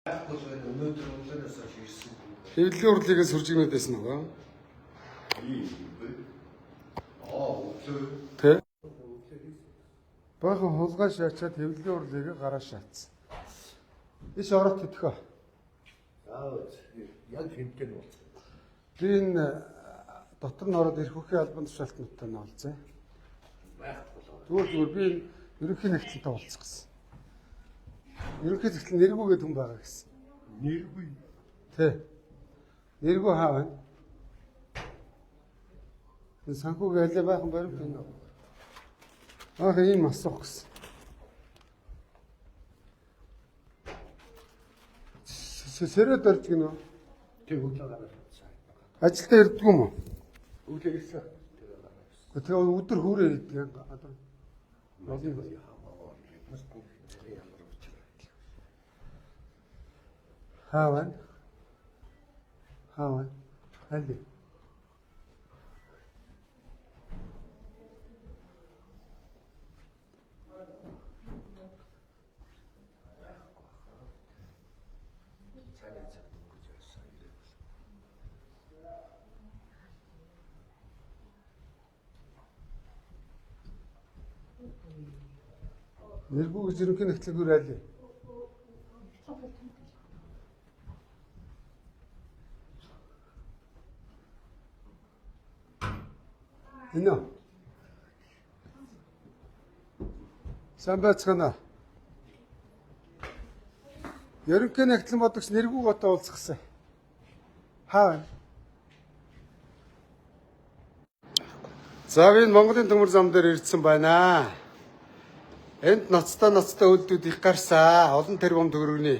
Хэвлэлийн урлагаас сурж игнээд байсан уу? Тэ. Баахан хулгай шаачаад хэвлэлийн урлагийг гараа шаацсан. Иш ороод идэх. Яг хэмтэн болсон. Би энэ дотор нь ороод ирэх хөхийн албан тушаалтнуудтай нь олзээ. Зүгээр би ерөнхий нэгтлэнтэй уулзах гэсэн. Ерөнхий нэгтлэн нэргүү гэдэг хүн байгаа гэсэн. Нэргүй. Тэ. Нэргүү хаа байна? Энэ санхүүг алей байхан баримт байна уу? Аах ийм асуух гэсэн. Сэрээд орж гинөө. Тэг өглөө гараад сайн. Ажилдаа ирдэг юм уу? Өглөө ирсэн. Тэгээ өдөр хөөрөө ирдэг одоо. Хаа байна? Хаа байна? Аль? Нэргүү гэж ерөнхий нэгтлэгүүр аль? Энэ. Сайн байцгаана. Ерөнхий нэгтлэн бодогч нэргүү готоо уулзгасан. Хаа байна? За би Монголын төмөр зам дээр ирсэн байна. Энд ноцтой үлдүүд их гарсаа. Олон тэрбум төгрөгний.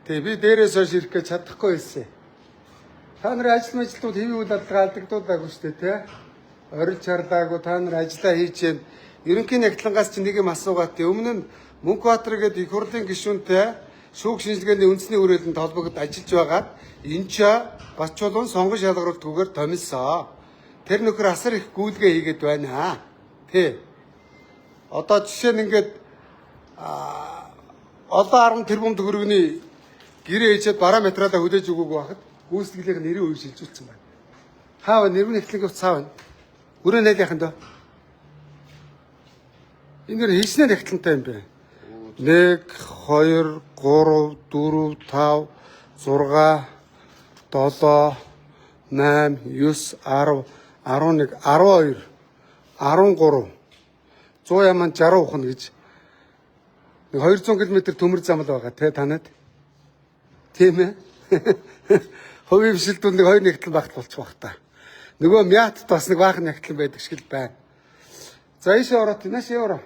Тэгээ би дээрээс хойш ирэх гэж чадахгүй байсан. Та нарын ажилтнууд хэвийн үйл ажиллагаа алдагдуулаагүй шүү дээ, тэ? Орилж харлаагүй та нар ажиллаа хийж гэн. Ерөнхий нэгтлангаас чи нэг юм асуугаад тий. Өмнө нь Мөнхбаатар гэдэг их хурлын гишүүнтэй шүүх шинжилгээний үндэсний хүрээлэнд холбогдож ажиллаж байгаад энэ ч Бачуулан сонгон шалгаруултгүйгээр томилсон. Тэр нөхөр асар их гүйлгээ хийгээд байна. Тий. Одоо жишээ нь ингээд олон 10 тэрбум төгрөгний гэрээ хийчихэд бараа материалаа хүлээж өгөөгүй байхад гүйцэтгэлийг нэрийн үе шилжүүлсэн байна. Хаа вэ? Нэрвэн нэгтлэг уцаа байна. Өрөө найлийнхан дөө. Энэ нэр хийснээр нэгтлэнтэй юм бэ. 1 2 3 4 5 6 7 8 9 10 11 12 13 100 яман 60 ухна гэж 200 км төмөр зам л байгаа те танад. Тийм ээ. Хувийн бишэлдүүд нэг 2 нэгтлэн багт болчих бах та. Нөгөө мятд бас нэг баахан нэгтлэн байдаг шиг л байна. За ийшээ ороод нааш яваа.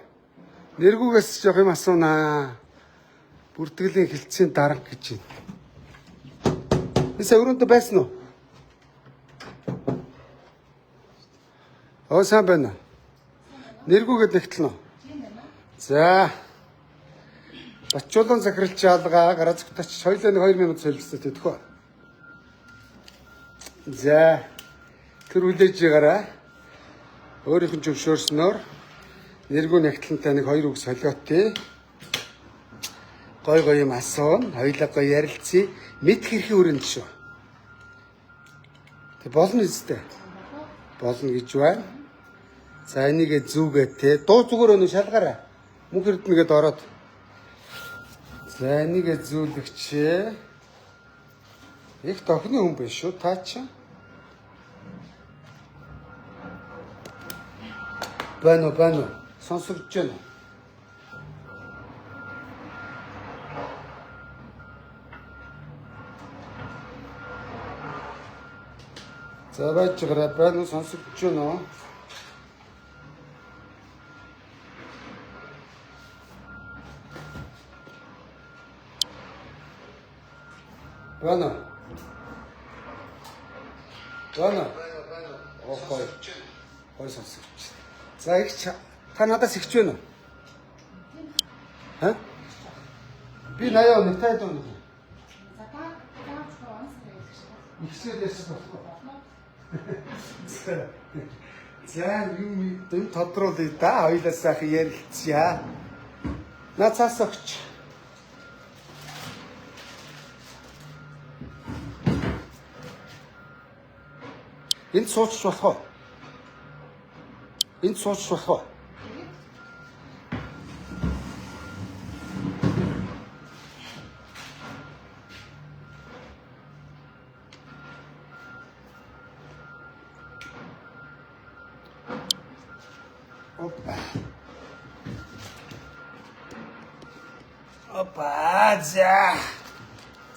Нэргүүгээс жоох юм асуунаа. Бүртгэлийн хилцээний дарга гэж байна. Эсэ өрөөндөө байсан уу? Сайн байна. Нэргүүгээд нэгтлэн үү? За. Бачуулан захиралч алгаа гараа зүгтач хоёлаа 2 минут солилцоо тэтгэв. За. Тэр үлээж байгаарай. Өөрийнх нь зөвшөөрснөөр нэргүү нэгтлэнтэй нэг 2 үг солиоттий. Гой юм асуун, хоёлаа гой ярилцъя. Мэд хэрхэн өрөнд шүү. Тэг болно үстэй. Болно гэж байна. За энийгээ зүгээ те. Дуу зүгээр өнө шалгаарай. Мөнх эрдэнэгээд ороод. За энийгээ зүүлэгчээ. Их тохны хүн биш шүү. Та чи. Байна уу? Сонсогдож байна. За байж байна уу? Сонсогдож байна уу? Байна. Окей. Хой сонсогч. За их та надаас ихч байна уу? Ха? Би 80 он тайд он. За та ихсээ дэс болохгүй. За юм дэм тодруулъя да. Хоёлаас сайхан ярилцъя. Нацаас өгч. Энд суучих болох уу? Энд суучих болох уу? Опа. Опа,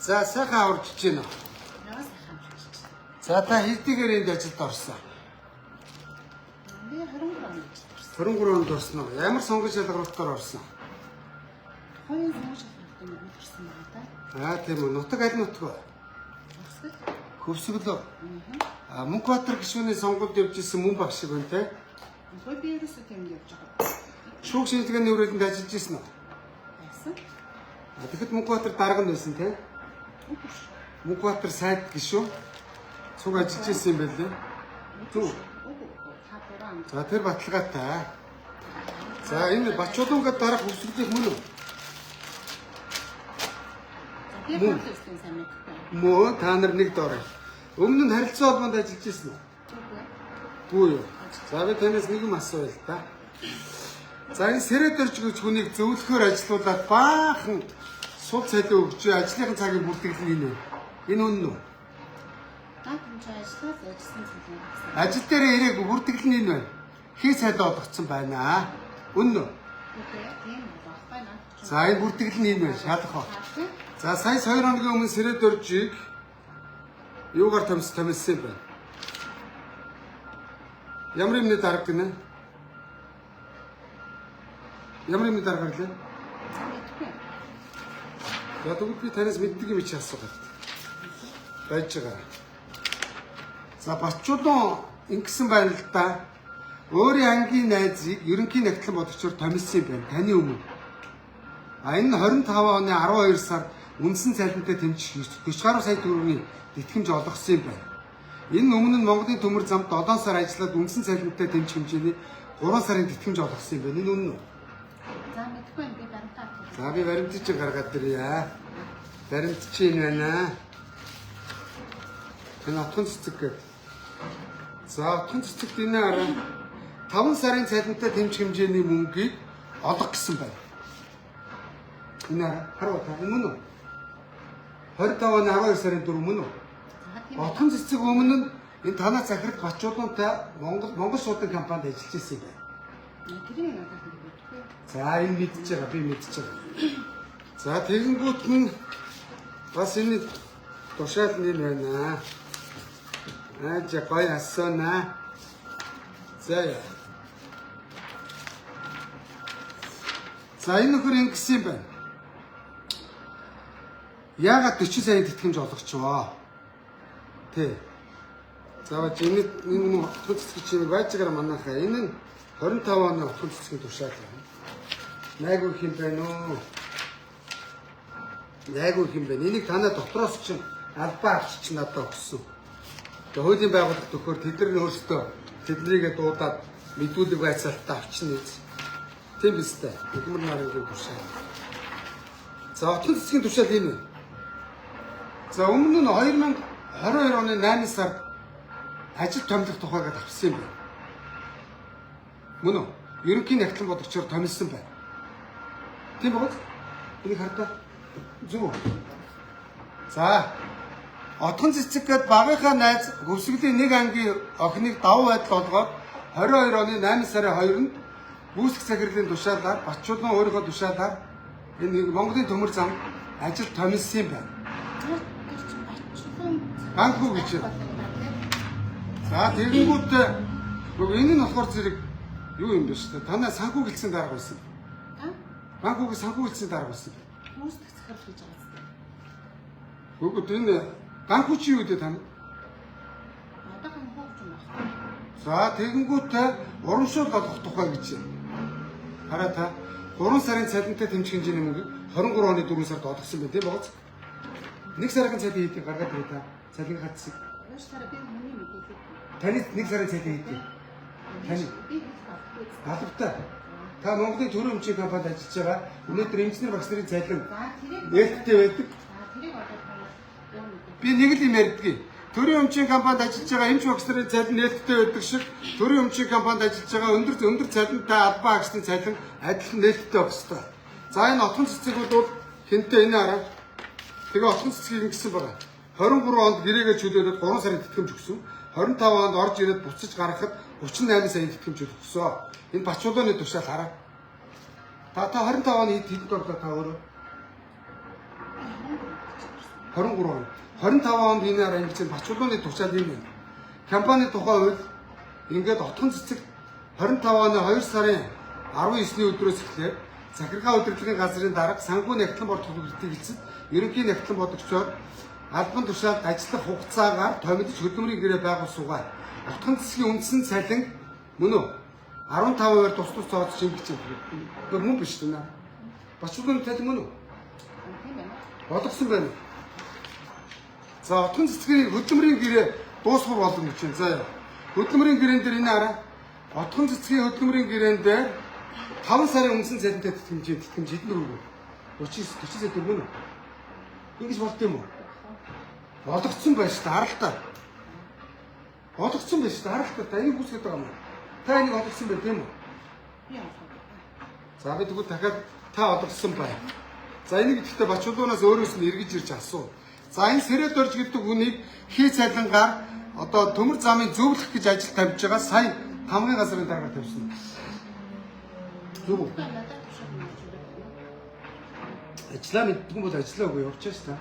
за сайхан аварч чинь. Яа сайхан авчиж. За та хэдийгээр энд ажилд орсон? Би 23 онд ажилласан. 23 онд орсон уу? Ямар сонгож шалгаруулалтаар орсон? Хоёрын сонгож шалгалтын өмнө төрсэн байна да. Тийм үү. Нутаг аль нутаг вэ? Өсгөл. Хөвсгөл. Мөнхбаатар гишүүний сонгуульд явж исэн мөн баг шиг байна те. Хөөе би ерөөсөө тэмд явж байгаа. Шүүх шинжилгээний үрэлдэнд ажиллаж исэн үү? Байсан. Тэгэхэд Мөнхбаатар дарга нь байсан те. Мөнхбаатар сайд гишүү цуг ажиллаж исэн юм байлээ. Зүг. Та буруу. За тэр баталгаатай. За энэ Бачуулангад дарах хөвсгөлийнх мөн үү? Би бодлоо сайн мэдгүй. Мөн та нар нэг доор. Өмнө нь харилцаа холбоонд ажиллаж исэн үү? Үгүй юу. За би танаас нэг юм асууя л да. За энэ Сэрэдэрж гэж хүнийг зөвлөхөөр ажилуулад баахан сул цалин өгч ажлынхаа цагийг бүртгэл нь энэ. Энэ үнэн үү? Таамч ажиллаад ажилласан зүйл. Ажил дээр ирээг бүртгэл нь энэ байна. Хий цалин олгоцсон байна. Үнэн үү? Үгүй тийм болох байна. За энэ бүртгэл нь энэ байна. Шалах уу? За сая 2 хоногийн өмнө Сэрэдэржийг юугаар томилсон юм байна? Ямар юмны дарга гинэ? Ямар юмны дарга гэрлээ? За тэгвэл би танаас мэддэг юм чи асуугаад байж байгаа. За Бачуулан ингэсэн байна л да. Өөрийн ангийн найзыг ерөнхий нэгтлэн бодогчор томилсон юм байна. Таны өмнө. Энэ 25 оны 12 сард үндсэн цалинтай тэмцэх 40 гаруй сая төгрөгийн тэтгэмж олгосон юм байна. Энэ өмнө нь Монголын төмөр замд 7 сар ажиллаад үндсэн цалинтай тэмцэх хэмжээний 3 сарын тэтгэмж олгосон юм байна. Энэ үнэн үү? За мэдгүй би баримтаа. За би баримтыг чи гаргаад ирье. Баримт чи энэ байна. Энэ отхон цэцэг гэдэг. За отхон цэцэгт энэ араа 5 сарын цалинтай тэмцэх хэмжээний мөнгийг олох гэсэн байна. Энэ хараа та мөн үү? 25 оны 12 сарын 4 мөн үү? Отхон цэцэг өмнө нь энэ танаа захирал Бачуулантай Монгол шуудан компанид ажиллаж байсан юм байна. Тэрийг надад мэдгүй. За энэ мэдчихэж байгаа, би мэдчихэж байгаа. За тэгэнгүүт нь бас энэ тушаал нь байна. За гоё асуунаа. За яа. За энэ нөхөр ингэсэн юм байна. Яагаад 40 сая тэтгэмж олгочвоо? Тэ. За бач энэ отхон цэцэг чинь байж байгаа манайхаа. Энэ нь 25 оны отхон цэцгийн тушаал байна. Найгуу их юм байна уу? Найгуу их юм байна. Энийг танаа дотроос чинь албаа авч чинь надад өгсөн. Тэгээ хуулийн байгууллага төхөөр тэд нар өөрсдөө тэднийгээ дуудаад мэдүүлэг байцаалтаа авчна гэж. Тийм биз дээ. Хөдөлмөр нарынгийн тушаал. За отхон цэцгийн тушаал энэ. За өмнө нь 2022 оны 8 сард ажил томилох тухайгаар авсан юм байна. Мөн үү? Ерөнхий нэгтлэн бодогчоор томилсон байна. Тийм баг? Энийг хардаа. Зүг. За отхон цэцэг гээд багийнхаа найз хөвсгөлийн нэг ангийн охиныг давуу байдал олгоод 22 оны 8 сарын 2-нд гүйцэх захирлын тушаалаар Бачуулан өөрийнхөө тушаалаар энэ Монголын төмөр зам ажил томилсон юм байна. Банкуу гэж. За тэгэнгүүт энэ нь болохоор зэрэг юу юм бэ шүү дээ. Танаа санхүү гэлсэн дарга байсан. Банкууг санхүү гэлсэн дарга байсан. Гүйцэх захирал гэж байгаа зү. Бүгд энэ банкуу чи юу гэдэг тань? Одоо хангууч юм байна. За тэгэнгүүт урамшуул олох тухай гэж. Хараа та 3 сарын цалинтай тэмцэх хэмжээний мөнгө 23 оны 4 сард олгосон байна тийм бооц. 1 сарын цалин хийдэг гаргаад ирээ та. Цалин хатсыг. Сараа би хүний мэдээлэл. Таны 1 сарын цалин хийдэг. Таны Би албатай. Та Монголын төрийн өмчийн компанид ажиллаж байгаа. Өнөөдөр инженер багш нарын цалин за тэрийг нээлттэй байдаг. тэрийг одоо Би нэг л юм ярьдгийг. төрийн өмчийн компанид ажиллаж байгаа эмч багш нарын цалин нээлттэй байдаг шиг төрийн өмчийн компанид ажиллаж байгаа өндөр цалинтай албан агшны цалин адилхан нээлттэй байх ёстой. За энэ отхон цэцгүүд бол хинтээ энэ хараа. Тэгээ отхон цэцгийг ингэсэн байгаа. 23 онд гэрээгээ чөлөөлөд 3 сарын тэтгэмж өгсөн. 25 онд орж ирээд буцаж гаргахад 38 сая тэтгэмж өгсөн. Энэ бачуулгын тушаал хараа. Та 25 оны хэдэнд орлоо та өөрөө? 23 он. 25 онд энэ араа ингэж бачуулгын тушаал юм байна. Компани тухай хууль ингээд отхон цэцэг 25 оны 2 сарын 19-ний өдрөөс эхлээд захиргаа удирдлагын газрын дарга санхүү нягтлан бор төлөвлөлтийг хэлсэн. Ерөнхий нягтлан бодогчоор албан тушаалд ажиллах хугацаагаар томилж хөдөлмөрийн гэрээ байгуулсуугаар отхон цэцгийн үндсэн цалин мөн үү? 15%-аар тус цооц шингэж байна. Мөн биш үү? Бачуулгын цалин мөн үү? Болгосон байна. За отхон цэцгийн хөдөлмөрийн гэрээ дуусгар болгоно гэж байна. За хөдөлмөрийн гэрээн дээр энэ хараа. Отхон цэцгийн хөдөлмөрийн гэрээн дээр 5 сарын үндсэн цалинтай тэтгэмж хэдэн рүү? 39 сая төгрөг мөн үү? Ингэж болт юм уу? Болгоцсон байж та харалтаа. Болгоцсон байж та харалтаа. Та энийг хүсгээд байгаа юм уу? Та энийг олгосон байх тийм үү? За би тэгвэл дахиад та олгосон бай. За энийг гэхдээ бачуулуунаас өөрөөс нь эргэж ирж асуу. За энэ Сэрэд орж гэдэг хүнийг хий цалингаар одоо төмөр замын зөвлөх гэж ажил тавьж байгаа сая хамгын газрын дарга тавьсан. Зөв. Ажиллаа мэддэггүй бол ажиллаагүй явчихсан та.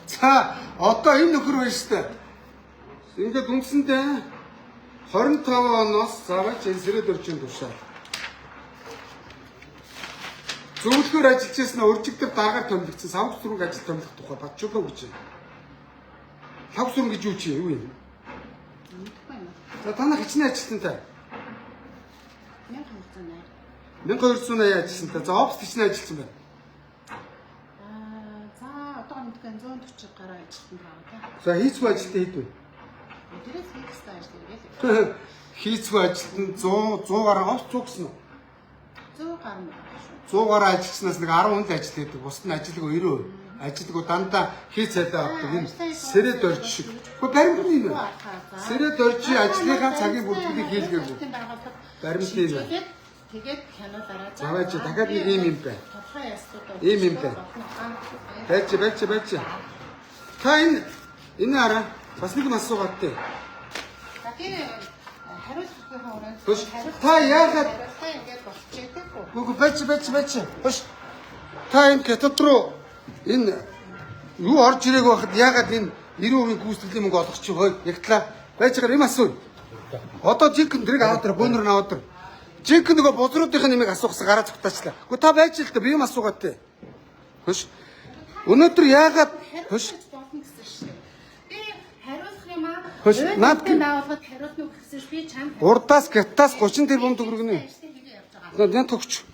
За одоо энэ нөхөр байна шүү дээ. Ингээд үндсэндээ 25 оноос заваач энэ Сэрэд орчийн тушаал. Зөвлөхөр ажиллаж байсан өржигдэр дараагаар томилогдсон савг сүрэг ажил томилох тухай бачуулаа гэж байна. Савг сүрэг гэж юу чи юу юм? За танаа хичнээн ажилтнтай. 1280 ажилласан та. За офс хичнээн ажилласан байна. За одоо мэдгүй 140 гаруй ажилтан байгаа та. За хийцгүй ажилтан хийдвэ. Тэрээс хийхстэй ажил гэдэг. Хийцгүй ажилтан 100 гаруй офс 100 гэсэн үү? 100 гаруй. 100 гаруй ажилчнаас нэг 10 хүнд ажил хийдэг. Бусд нь ажилгүй 90%. Ажилгүй дандаа хий цайдаа авдаг юм. Сэрэд орж шиг. Гэхдээ баримт нь юм. Сэрэд оржийн ажлынхаа цагийн бүрдгэлийг хийлгээгүй. Баримт нь. Тэгээд хянуулаарай. Заваач дахиад нэг юм байна. Тодорхой ястуудаа. Ийм байна. Байж. Та энэ хараа. Бас нэг юм асуугаад тээ. За тийм хариултын хүрээнд. Хөш. Та яагаад ингэж болчихдэггүй. Гүг байж. Хөш. Та энэ хятад руу энэ юу орж ирээг байхад яагаад энэ 90% гүйцэтгэлийн мөнгө олох чи хой ягтлаа байж байгаа юм асуу. Одоо жинхэнэ дэрэг аваад тэр бөөнөр нь аваад тэр. Жинхэнэ нөгөө бузруудынхаа нэмийг асуухсаа гараа зүгтаачлаа. Гэхдээ та байж л та би юм асуугаад тээ. Хөш. Өнөөдөр яагаад хөш болно гэсэн шээ. Би хариулах юм аа. Хөш. Наад даавалгад хариулна гэсэн шээ. Би чамд урдаас гятаас 30 тэрбум төгрөгнө. Наад тогч.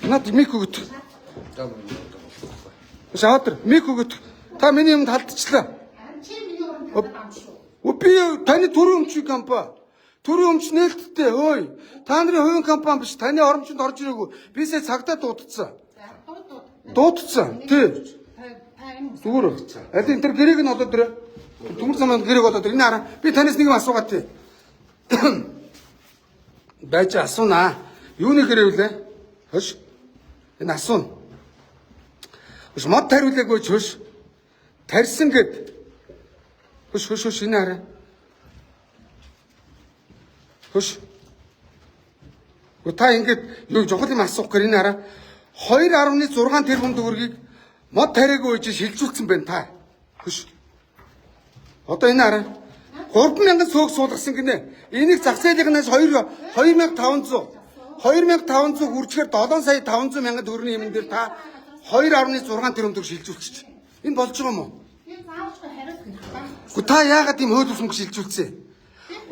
Наад мик өгөт. Шаатар мик өгөт. Та миний юмд халдчихлаа. чи миний өрөнд таам шүү. Би таны төрийн өмчийн компани. Төрийн өмч нээлттэй ой. Та нарын хувийн компани биш. Таны оромжинд орж ирээгүй. Бисээ цагтаа дуудсан. Дуудсан. Тий. Зүгээр. Аль энэ тэр гэрээг нь одоо тэр төмөр заманд гэрээг одоо тэр энэ хараа. Би танаас нэг юм асуугаад тий. Байж асуунаа. Юуны гэрээ вүлээ? Хөш. Энэ асууна. Хөш мод тариулаагүй ч хөш. Тарьсан гэд. Хөш энэ хараа. Хөш. Та ингээд юу жохол юм асуух гэр энэ хараа. 2.6 тэрбум төгрөгийг мод тариагүй гэж шилжүүлсэн байна та. Хөш. Одоо энэ хараа. 3,000 сөг суулгасан гинэ. Энийг зах зээлийнээс 2,500 үржихээр 7 сая 500 мянган төгрөгийн юм дээр та 2.6 тэрбум төгрөг шилжүүлчих. Энэ болж байгаа юм уу? Би заавалчгүй хариулах юм байна. Гэхдээ та яагаад ийм хууль бусмаг шилжүүлсэн?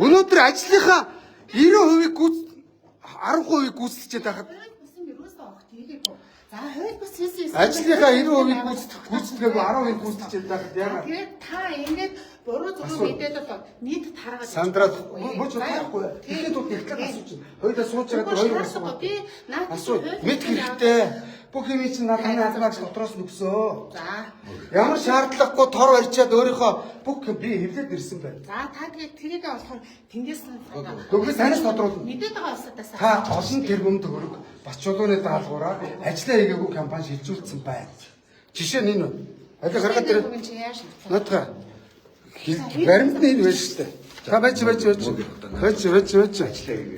Өнөөдөр ажлынхаа 90%-ийг 10%-ийг гүйцэтгэж байхад За хууль бус хийсэн. ажлынхаа 90%-ийг гүйцэтгээгүй 10%-ийг гүйцэтгэж байхад яагаад? Тэгээд та ингээд буруу зүрх мэдээд бол нийт таргаад Сандраад бууч удахгүй. Тэгээд үг ихлээр асууж байна. Хоёулаа сууж байгаа хоёр асуугаад. би наад Асуу. Мэд хэрэгтэй. Бүх юм чинь надад наадмаач дотроос нүгсөө. За. Ямар шаардлагагүй тор барьчаад өөрийнхөө бүх би хэвлээд ирсэн байна. За та тэгээд тэрийгээ болохоор тэндээс Тэгвэл танаас тодруулна. мэдээд байгаа улсуудаас Та олон тэрбум төгрөг бас чулууны даалгавраар ажлаа хийгээгүй компани шилжүүлсэн байна. Жишээ нь энэ. Аль гаргаад тэр чи яаж шийдэх вэ? нотга баримтны энэ байна шүү дээ. Та байж.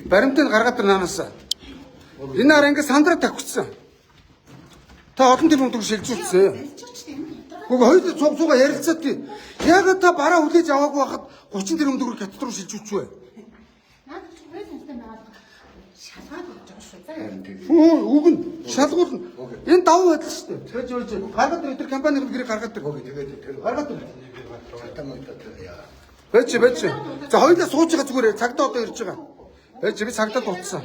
Баримтыг гаргаад тэр наанаас. Энэ хараа ингэ сандраа тавьчихсан. Та олон тэрбум төгрөг шилжүүлсэн. Гүг хоёул цугаа ярилцаад тий. Яагаад та бараа хүлээж аваагүй байхад 30 тэрбум төгрөг хятад руу шилжүүлчих вэ? Наад чи хөөс юмтай байгаа шалгаад болж байгаа шүү. За. Үг нь шалгуулна. Энэ давуу байдал шүү дээ. Тэгэж гаргаад тэр компанийн гэрээ гаргаад тэр. Гаргаад тэр. Бэж. За хоёулаа сууж байгаа зүгээр цагдаа одоо ирж байгаа. Бэж би цагдаа дутсан.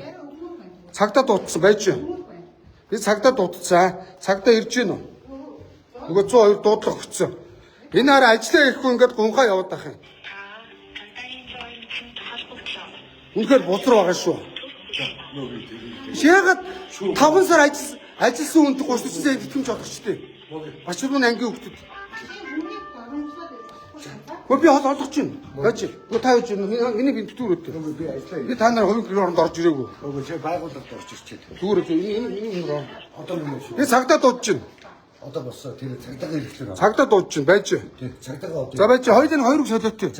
Байж. Би цагдаа дутсан. Цагдаа ирж гин үү? Нөгөө 102 дуудлага өгсөн. Энэ хараа ажиллаа хийхгүй ингээд гунхаа яваад байх юм. Үнэхээр бузар байгаа шүү. Яагаад 5 сар ажилласан хүнд 39 сая тэтгэмж олгочтой. Бачуурын ангийн хүүхдүүд. Би олгож чинь. Бач. Та юу чинь миний бинтүүрүүд. Би ажиллаа. Би та нар хувийн гэрээнд орж ирээгүй. Чи байгууллагад орж ирчээд. Зүгээр энэ Одоо юм шүү. би цагдаа дуудаж чинь. Одоо боссоо тэр цагдаагаа ирэхлээр. Цагдаа дуудаж чинь байж. Тий, цагдаагаа одоо. За байж хоёулын хоёрыг солиотой.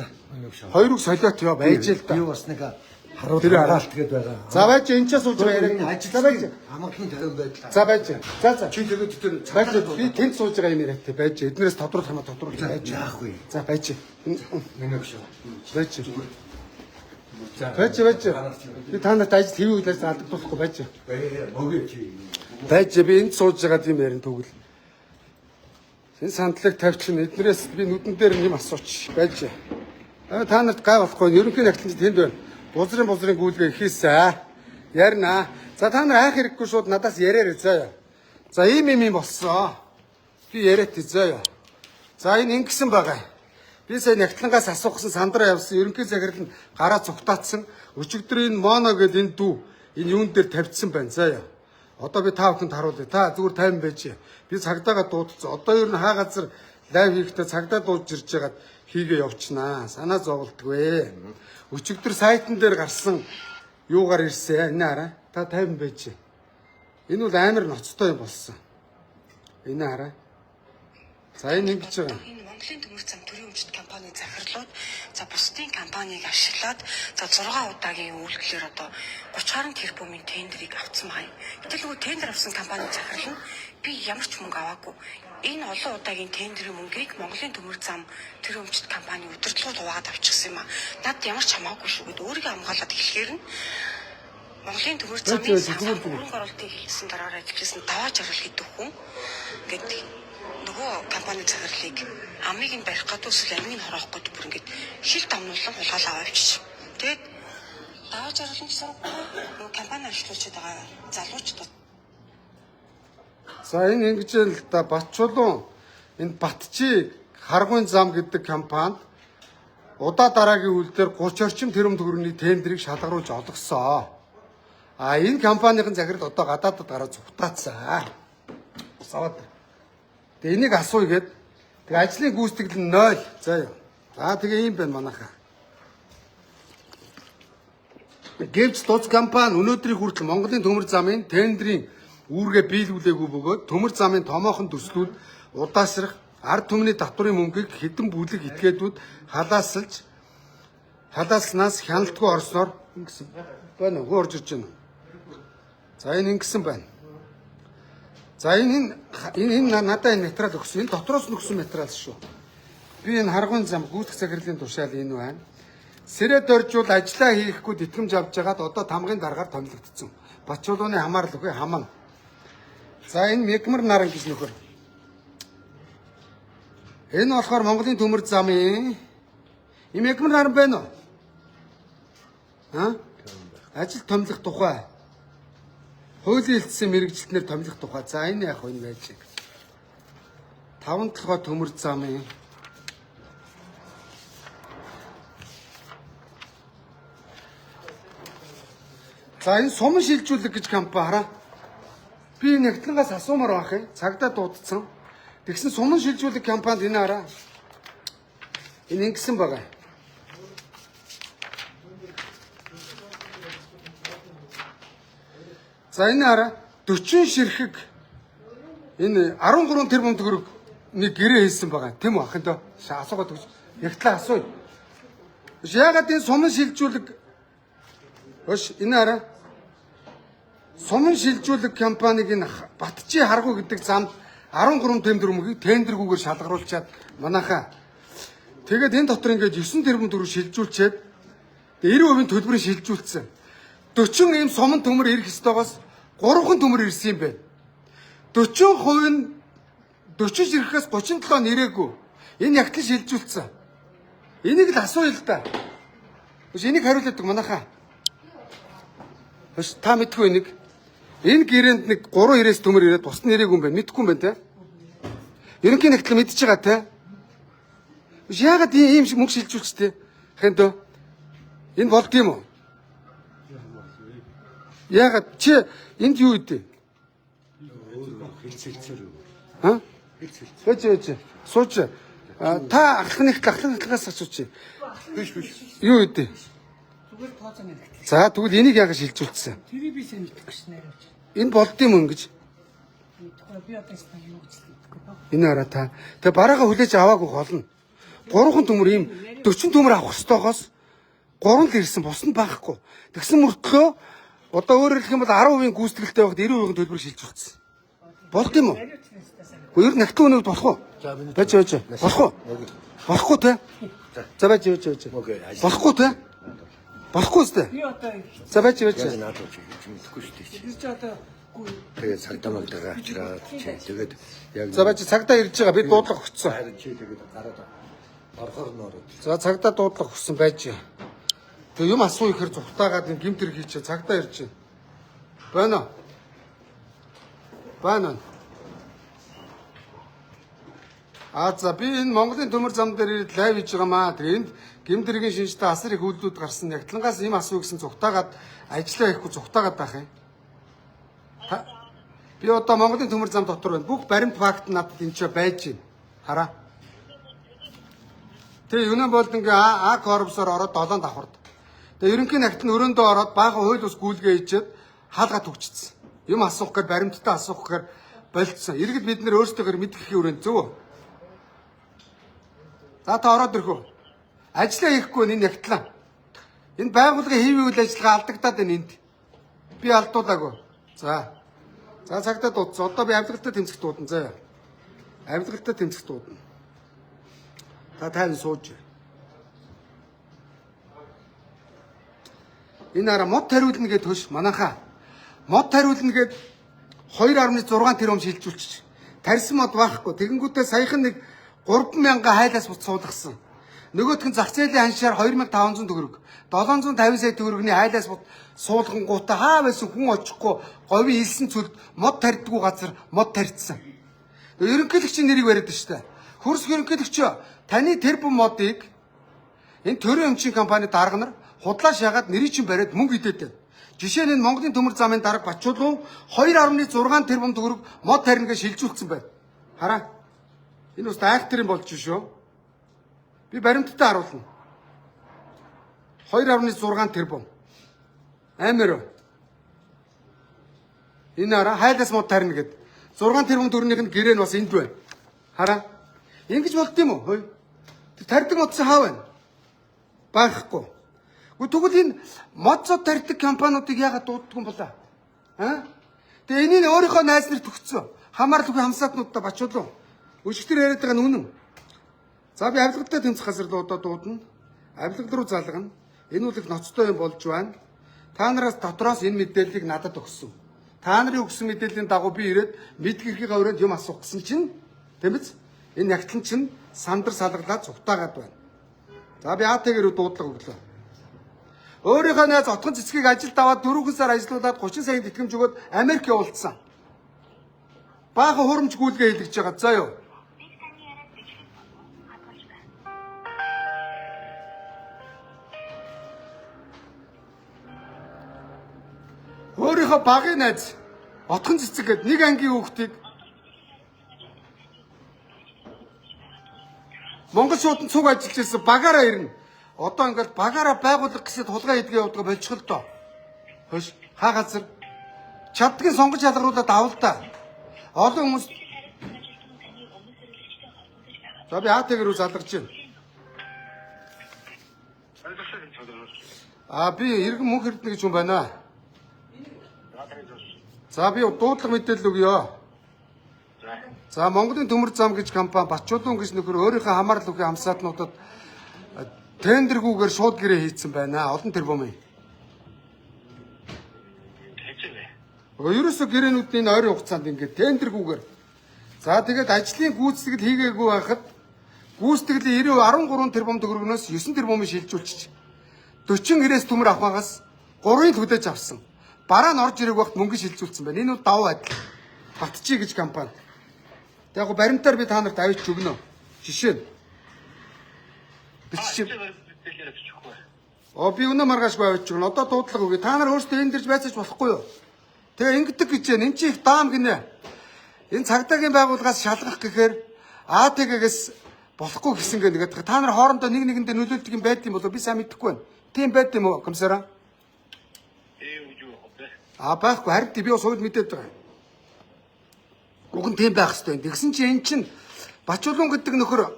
Хоёрыг солиотой байж л да. Би бас нэг харуулт гээд байгаа. За байж энэ ч сууж байгаа яриа. За байж. Амархын тавин байдлаа. За байж. За. Чи тэгээд тэр Байж би тэнд сууж байгаа юм яриатай байж. Эднээс тодруулах юм тодруулах байж. яахгүй. За байж. Нэг шүү. Байж. Байж. Би та нарт ажил хийв үйлээс алдагдахгүй байж. Мөгөө чи. Байж би энд сууж байгаа юм ярин төгөл. Энэ сандлыг тавьчихна. Эднээс би нүдэн дээр юм асууч. Байж. Та нарт гай болохгүй. Ерөнхий нахлын тэнд байна. Бузрын гүйлгээ хийсэн. Ярина. За та нар хайх хэрэггүй шууд надаас яриарэ заяа. За ийм болсон. Би яриад заяа. За энэ ингэсэн байгаа. Би сая нягтлангаас асуухсан сандраа явсан ерөнхий захирал нь гараа цугтаацсан. Өчигдөр энэ моно гэдэг энэ дүү энэ юун дээр тавьчихсан байна заяа. Одоо би та бүхэнд харуулъя. Та зүгээр тайван байж. Би цагдаагаа дуудсан. Одоо ер нь хаа газар лайв хийхдээ цагдаа дуудаж ирж байгаад хийгээ явчихнаа. Санаа зовлтгүй. Өчигдөр сайтн дээр гарсан юугаар ирсэн. Энэ хараа. Та тайван байж. Энэ бол амар ноцтой юм болсон. Энэ хараа. За энэ ингэж байгаа. Энэ Монголын төмөр зам төрийн өмчт компанийн захирлууд за бусдын компанийг ашиглаад за 6 удаагийн үйлчлэлээр одоо 30 гаруй тэрбумын тендерийг авсан байна. Гэтэл нөгөө тендер авсан компанийн захирал нь би ямар ч мөнгө аваагүй. Энэ олон удаагийн тендерийн мөнгийг Монголын төмөр зам төрийн өмчт компани удирдлагууд хуваагаад авчихсан юм а. Над ямар ч хамаагүй шүү гэд өөрийгөө хамгаалаад эхлэхээр нь Монголын төмөр замын хөрөнгө оруулалтыг хийсэн дараагаар ажилласан даваа жаргал хийдэг хүн гэдэг нөгөө компани захирлыг амыг нь барих гэдэг эсвэл амыг нь хороох гэдэг бүр ингээд хил домнуулан хулгайлаа авчиж. Тэгээд даваа жаргалын сургууль нөгөө компани ашиглуулж байгаа залуучууд. За энэ ингэж л да Батчулуун энэ Батчи харгуйн зам гэдэг компанид удаа дараагийн үйлдэлээр 30 орчим тэрбум төгрөгийн тендерийг шалгаруулж олгосон. А энэ компанийн захирал одоо гадаадд гараа цугтаацсан. Саваад. Тэгээ энийг асууя гээд тэгээ ажлын гүйцэтгэл нь 0. За юу. За тэгээ ийм байна манайхаа. Гэвч тус компани өнөөдрийн хүртэл Монголын төмөр замын тендерийн үүргээ биелүүлээгүй бөгөөд төмөр замын томоохон төслүүд удаашрах ард түмний татврын мөнгийг хэдэн бүлэг этгээдүүд халааснаас хяналтгүй орсноор ингэсэн байна. Хөрж ирж байна. За энэ ингэсэн байна. За энэ надад энэ материал өгсөн. Энэ дотроос нь өгсөн материал шүү. Би энэ харгуйн зам гүйцэтгэх захирлын тушаал энэ байна. Сэрэд оржуул ажиллаа хийхгүй тэтгэмж авч байгаад одоо тамгын дараагаар томилогдсон. Батчулууны хамаарал үгүй хамаа. За энэ мегмар наран гэж нөхөр. Энэ болохоор Монголын төмөр замын мегмар наран байна уу? Ажил томилох тухай. Хуулийн хэлтсэн мэрэгжилтнэр томилох тухай. За энэ яг энэ байж. 5 толгой төмөр замын За энэ сумын шилжүүлэг гэж компани хараа. Би нэгтлангаас асуумаар байх юм. Цагдаа дуудсан. Тэгсэн суман шилжүүлэх компанид энэ хараа. Энэ ингэсэн байгаа. За энэ хараа 40 ширхэг энэ 13 тэрбум төгрөг нэг гэрээ хийсэн байгаа. Тэм үү ахын доо. Асуугаад өгч. Ягтлаа асууя. Яагаад энэ суман шилжүүлэх Өш энэ хараа. Суман шилжүүлэх компаниг энэ Батчи харгуу гэдэг замд 13 тендермөгийг тендергүүгээр шалгаруулчаад манайхаа. Тэгээд энэ дотор ингээд 9 тэрбум төгрөг шилжүүлчихэд 90% төлбөрийг шилжүүлсэн. 40 ийм суман төмөр ирэх ёстойгоос 3хан төмөр ирсэн юм бэ. 40% нь 40 ширхээс 37 нэрээгүй. Энэ ягтлан шилжүүлсэн. Энийг л асууя л да. Өш энийг хариулдаг манайхаа. Өш та мэдгүй энийг. Энэ гэрээнд нэг 3 ирээс төмөр ирээд бус нэрээгүй юм байна. Мэдгүй юм байна те. Ерөнхий нэгтлэн мэдчихэж байгаа те. Өш яагаад ийм мөнгө шилжүүлчихтэй? Хин дөө. Энэ болд юм уу? Яагаад чи энд юу үдэ? Хэлцэлцэр. Ха? Хэлцэлцэр. Сууч. Та ахлагнаас асууч. Биш. Юу үдэ? Зүгээр тооцоо нэрхтээ. За тэгвэл энийг яагаад шилжүүлсэн? Тэрийг би сайн мэдэх гэж найруулж. Энэ болд юм уу ингэж? Мэдхгүй би одоо ястаа юу гэж хэлэхгүй ба. Энэ хараа та. Тэгээ бараагаа хүлээж аваагүй болно. 3хан төмөр ийм 40 төмөр авах ёстойгоос 3 л ирсэн бус нь байхгүй. Тэгсэн мөртлөө одоо өөрөөр хэлэх юм бол 10% гүйцэтгэлтэй байхад 90% төлбөр шилжүүлсэн. Болд юм уу? Гэхдээ ер нь нахтын өнөд болох уу? Байж. Болох уу? Болохгүй те. За байж. Болохгүй те. Болохгүй зү. Би одоо За байж. Надад ч мэдхгүй шүү дээ. тэр чи одоо Тэгээд цагдаа магтаага авчираад чи тэгээд яг За байж цагдаа ирж байгаа. Би дуудлага өгсөн. харин чи тэгээд гараад орхор нөрөд. За цагдаа дуудлага өгсөн байж. Тэгээ юм асуу ихээр зүхтаагаад юм гимтэр хийчихэ цагдаа ирж байна. Байна. За би энэ Монголын төмөр зам дээр лайв хийж байгаамаа. Тэгээ энд гимтэргийн шинжтэй асар их үйлдэлүүд гарсан. Ягтлангаас юм асуу гэсэн зүхтаагаад ажиллаа хийхгүй зүхтаагаад байх юм. Би одоо Монголын төмөр зам дотор байна. Бүх баримт факт надад энэ ч байж байна. Хараа. Тэгээ юунаа болд ингээ А корпусоор ороод 7 давхард. Тэгээ ерөнхий нагт нь өрөөндөө ороод баахан хууль ус гүйлгээ хийчихэд хаалга төгчсөн. Юм асуух гэхээр баримттай асуух гэхээр болцсон. Иргэд бид нэр өөрсдөө мэдгэхийн өрөөнд зөв. За та ороод ирэх үү? Ажлаа хийхгүй энэ ягтлаа. Энэ байгууллагын хэвийн үйл ажиллагаа алдагдаад байна энд. Би алдуулаагүй. За цагдаа дуудсан. Одоо би авилгалтай тэмцэх дуудана заа. Авилгалтай тэмцэх дуудана. Та тань сууж. Энэ араа мод тариулна гэд хөш манайхаа. Мод тариулна гэд 2.6 тэрбум шилжүүлчих. Тарьсан мод байхгүй. Тэгэнгүүтээ саяхан нэг 3,000 хайлаас бут суулгасан. Нөгөөх нь зах зээлийн ханшаар 2,500 төгрөг. 750 сая төгрөгний хайлаас бут суулгангуудаа хаа байсан хүн очихгүй говийн илсэн цөлд мод тарьдгүй газар мод тарьцсан. Ерөнхийлөгчийн нэрийг бариад байна шүү дээ. Хөрс ерөнхийлөгч таны тэрбум модыг энэ төрийн өмчийн компани дарга нар худлаа шагаад нэрийг чинь бариад мөнгө идээд байна. Жишээ нь Монголын төмөр замын дарга Бачуулуу 2.6 тэрбум төгрөг мод тарина гэж шилжүүлсэн байна. Хараа. Энэ бас актерын болж шүү. Би баримттай харуулна. 2.6 тэрбум. Амир. Энэ араа хайлаас мод тарина гэд 6 тэрбум төгрөгийг нь гэрээ нь бас энд байна. Хараа. Ингэж болд юм уу? Тэр тарьдаг модсон хаа байна? Байхгүй. Тэгвэл энэ модцод тарьдаг компаниудыг яагаад дууддаг юм болоо? Тэгээ энийг өөрийнхөө найз нарт өгсөн. Хамаарал үгүй хамсаатнуудаа Бачуулуу. Өшгтөр яриад байгаа нь үнэн. За би авилгалтай тэмцэх газар руу одоо дуудана. Авилгал руу залгана. Энэ үл их ноцтой юм болж байна. Та нараас дотроос энэ мэдээллийг надад өгсөн. Та нарын өгсөн мэдээллийн дагуу би ирээд мэдгэрхийн өрөөнд юм асуух гэсэн чинь тийм биз? Энэ ягтлан чинь сандар салгалаад цугтаагаад байна. За би АТГ-ээр дуудлага өглөө. Өөрийнхөө найз отгон цэцгийг ажилд аваад 4 сар ажиллуулад 30 сая тэтгэмж өгөөд Америк явуулсан. Баахан хурамч гүйлгээ хийлгэж байгаа. За юу. Өөрийнхөө багын найз Отхон цэцэг гээд нэг ангийн хүүхдийг Монгол шуудан цуг ажиллаж ирсэн багаараа ирнэ. Одоо ингээд багаараа байгуулах гэсэд хулгай хийдгээ явуулдаг болчихвол доо. Хөөш хаа газар чаддгийн сонгож ялгаруулад авал та. Олон хүмүүс за би АТГ рүү залгаж байна. Би иргэн мөнх эрдэнэ гэж хүн байна. За би дуудлага мэдээлэл өгье. За Монголын төмөр зам гэж компани Батчуулуун гэж нөхөр өөрийнхөө хамаарал бүхий хамсаатнуудад тендергүүгээр шууд гэрээ хийцэн байна. Олон тэрбумын. Ерөөсө гэрээнүүдийн ойрын хугацаанд ингээд тендергүүгээр. За тэгээд ажлын гүйцэтгэл хийгээгүй байхад гүйцэтгэлийн 13 тэрбум төгрөгнөөс 9 тэрбумыг шилжүүлчих. 40 гэрээс төмөр авахгаас 3-ыг хөдөөж авсан. Бараа нь орж ирэх вахт мөнгө шилжүүлсэн байна. Энэ нь давуу адил. Батчи гэж компани. Яг го баримтаар би та нарт авч өгнө. Жишээ нь. Бичиж. Би өнөө маргаашгүй авч өгнө. Одоо дуудлага өгье. Та нар өөрсдөө энэ дэрж байцааж болохгүй юу? Тэгээ ингэдэг гэж байна. Энд чи их даам гинэ. Энэ цагдаагийн байгууллагаас шалгах гэхээр АТГ-гээс болохгүй гэсэн гэдэг. Та нар хоорондоо нэг нэгэндээ нөлөөлдөг юм байд юм болоо би сайн мэдэхгүй байна. Тийм байд юм уу, комиссараа? Байхгүй харин би бас хууль мэдээд байгаа. Уг нь тийм байх хэрэгтэй. Тэгсэн чинь эн чинь Бачуулуун гэдэг нөхөр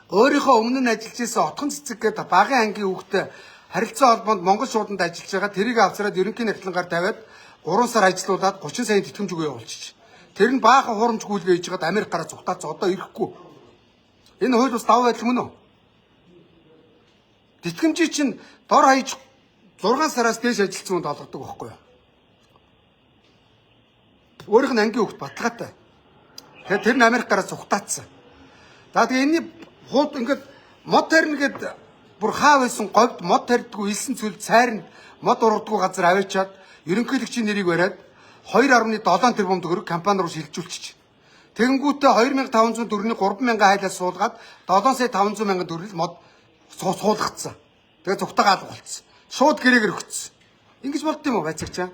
өөрийнхөө өмнө нь ажиллаж байсан отхон цэцэг гэдэг багын ангийн хүүхдэд харилцаа холбоонд Монгол шууданд ажиллаж байгаа. Тэрийг авцраад ерөнхий нахлангаар тавиад 3 сар ажилуулад 30 сая тэтгэмж өгөө явуулчих. Тэр нь баахан хурамч гүйлгээ хийж байгаад Америк гараа зүгтаац одоо ирэхгүй. Энэ хууль бас давуу байдал мөн үү? Тэтгэмжийг чинь дор хаяж 6 сараас дээш ажилтсан хүнд олгодог байхгүй юу? Өөрийнх нь ангийн хүүхд баталгаатай. Тэгэхээр тэр нь Америк гараа зүгтаацсан. За тэгээ энэний хууд ингээд мод тарина гэд бүр хаа байсан говьд мод тарьдгүй илсэн цүл цайранд мод ургадгүй газар аваачаад ерөнхийлөгчийн нэрийг бариад 2.7 тэрбум төгрөг компани руу шилжүүлчих. Тэгэнгүүтээ 2500 төгрөгийн 3000 хайлаас суулгаад 7 сая 500 мянган төгрөг мод суулгацсан. Тэгээ зүгтаагаал болцсон. Шууд гэрээгээр өгцсөн. Ингэж болд юм уу байцаагчаа?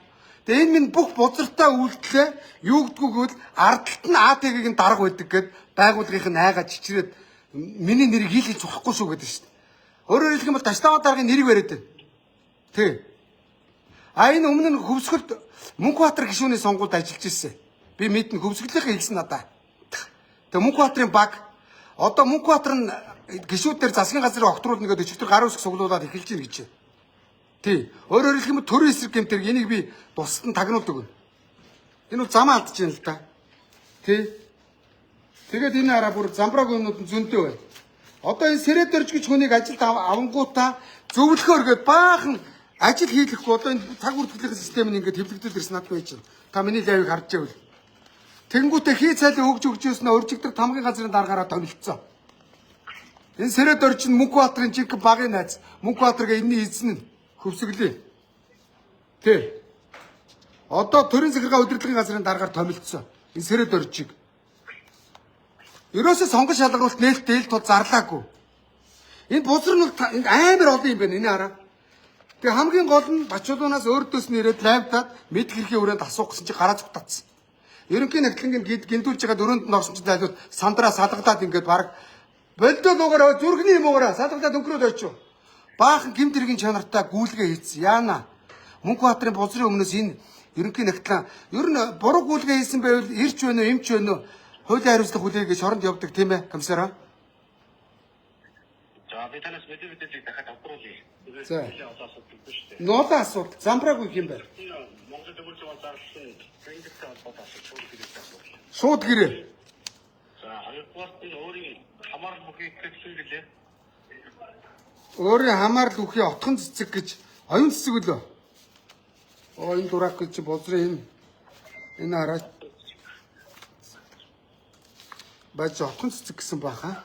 Тэгээ энэ минь бүх бузартай үйлдэлээ юу гэдгүүгвэл ардталт нь АТГ-ийн дарга байдаг гэд байгууллагын айгаа чичрээд миний нэрийг хийлгэж цохохгүй шүү гэдэг шүү дээ. Өөрөөр хэлэх юм бол Таштава даргын нэрийг бариад байна. Тий. Энэ өмнө нь Хөвсгөлд Мөнхбаатар гишүүний сонгуульд ажиллаж ирсэн. Би мэднэ Хөвсгөлийнхээ хэлсэн надаа. Тэгээ Мөнхбаатарын баг одоо Мөнхбаатар нь гишүүдээр засгийн газрын огтруулна гэдэг өчигдөр гар үсэг суглуулад эхэлж байна гэж. Тий. Өөрөөр хэлэх юм төрийн эсрэг гэмтэр энийг би тусад нь тагнуулд өгнө. Энэ бол замаа алдаж байна л да. Тий. Тэгээд энэ араа бүр замбрааг өмнөд зөндөө байна. Одоо энэ сэрэд дөрж гэж хүнийг ажилд авангуудаа зөвлөхөөр гээд баахан ажил хийлэхгүй одоо энэ цаг үрдглийн систем нь ингээд хэвлэгдэл ирсэн надад байж байна. Та миний лайвыг харж байвал. Тэнгүүтээ хий цайлаа өгж өснөө уржигдэр тамгын газрын дараагаараа томилцсон. Энэ сэрэд дөрж нь Мөнхбаатарын жинхэнэ багын найз. Мөнхбаатарга энэний эзэн нь Хөвсгөлээ. Тий. Одоо төрийн захиргаа удирдлагын газрын дараагаар томилцсон. Энэ сэрэд дөржиг. Ерөөсөө сонгож шалгаруулалт нээлттэй ил тул зарлаагүй. Энэ бузар нь амар олон юм байна энэ хараа. Тэгээ хамгийн гол нь Бачуулуунаас өөртөөс нь ирээд лайвтаад мэд хэрхий өрөөнд асуух гэсэн чи гараа зүгтаацсан. Ерөнхий нахлынгийн гинтүүлж байгаа дөрөнд нь орсон ч зайлууд сандраа салгадаад ингээд баг болдоогоор зүрхний юмгаараа салгадаад өнгөрөөд очив. Баахан гимт хэргийн чанартай гүйлгээ хийсэн. Яана. Мөнхбаатарын бузрын өмнөөс энэ ерөнхий нахлан ер нь буруу гүйлгээ хийсэн байвал ирч байна уу, эмч байна уу? Хуулийн хариуцлага хүлээгээ шоронд явдаг тийм ээ, комиссараа? За би танаас мэдээлэл дахиад авахгүй. За. Ноолаа асуулт. Замбрааг үх юм байна. Монгол төвлөрч байгаа зарласан тэнгистэй холбоотой асуудал. Шууд гэрээ. За хоёрдугаар нь өөрийн хамаарал бүхий хэлсэн гэлээ. Өөрийн хамаарал бүхий отхон цэцэг гэж оюун цэцэг үлээ. Энэ дурак гэж бозрын энэ хараа. Бач отхон цэцэг гэсэн баха.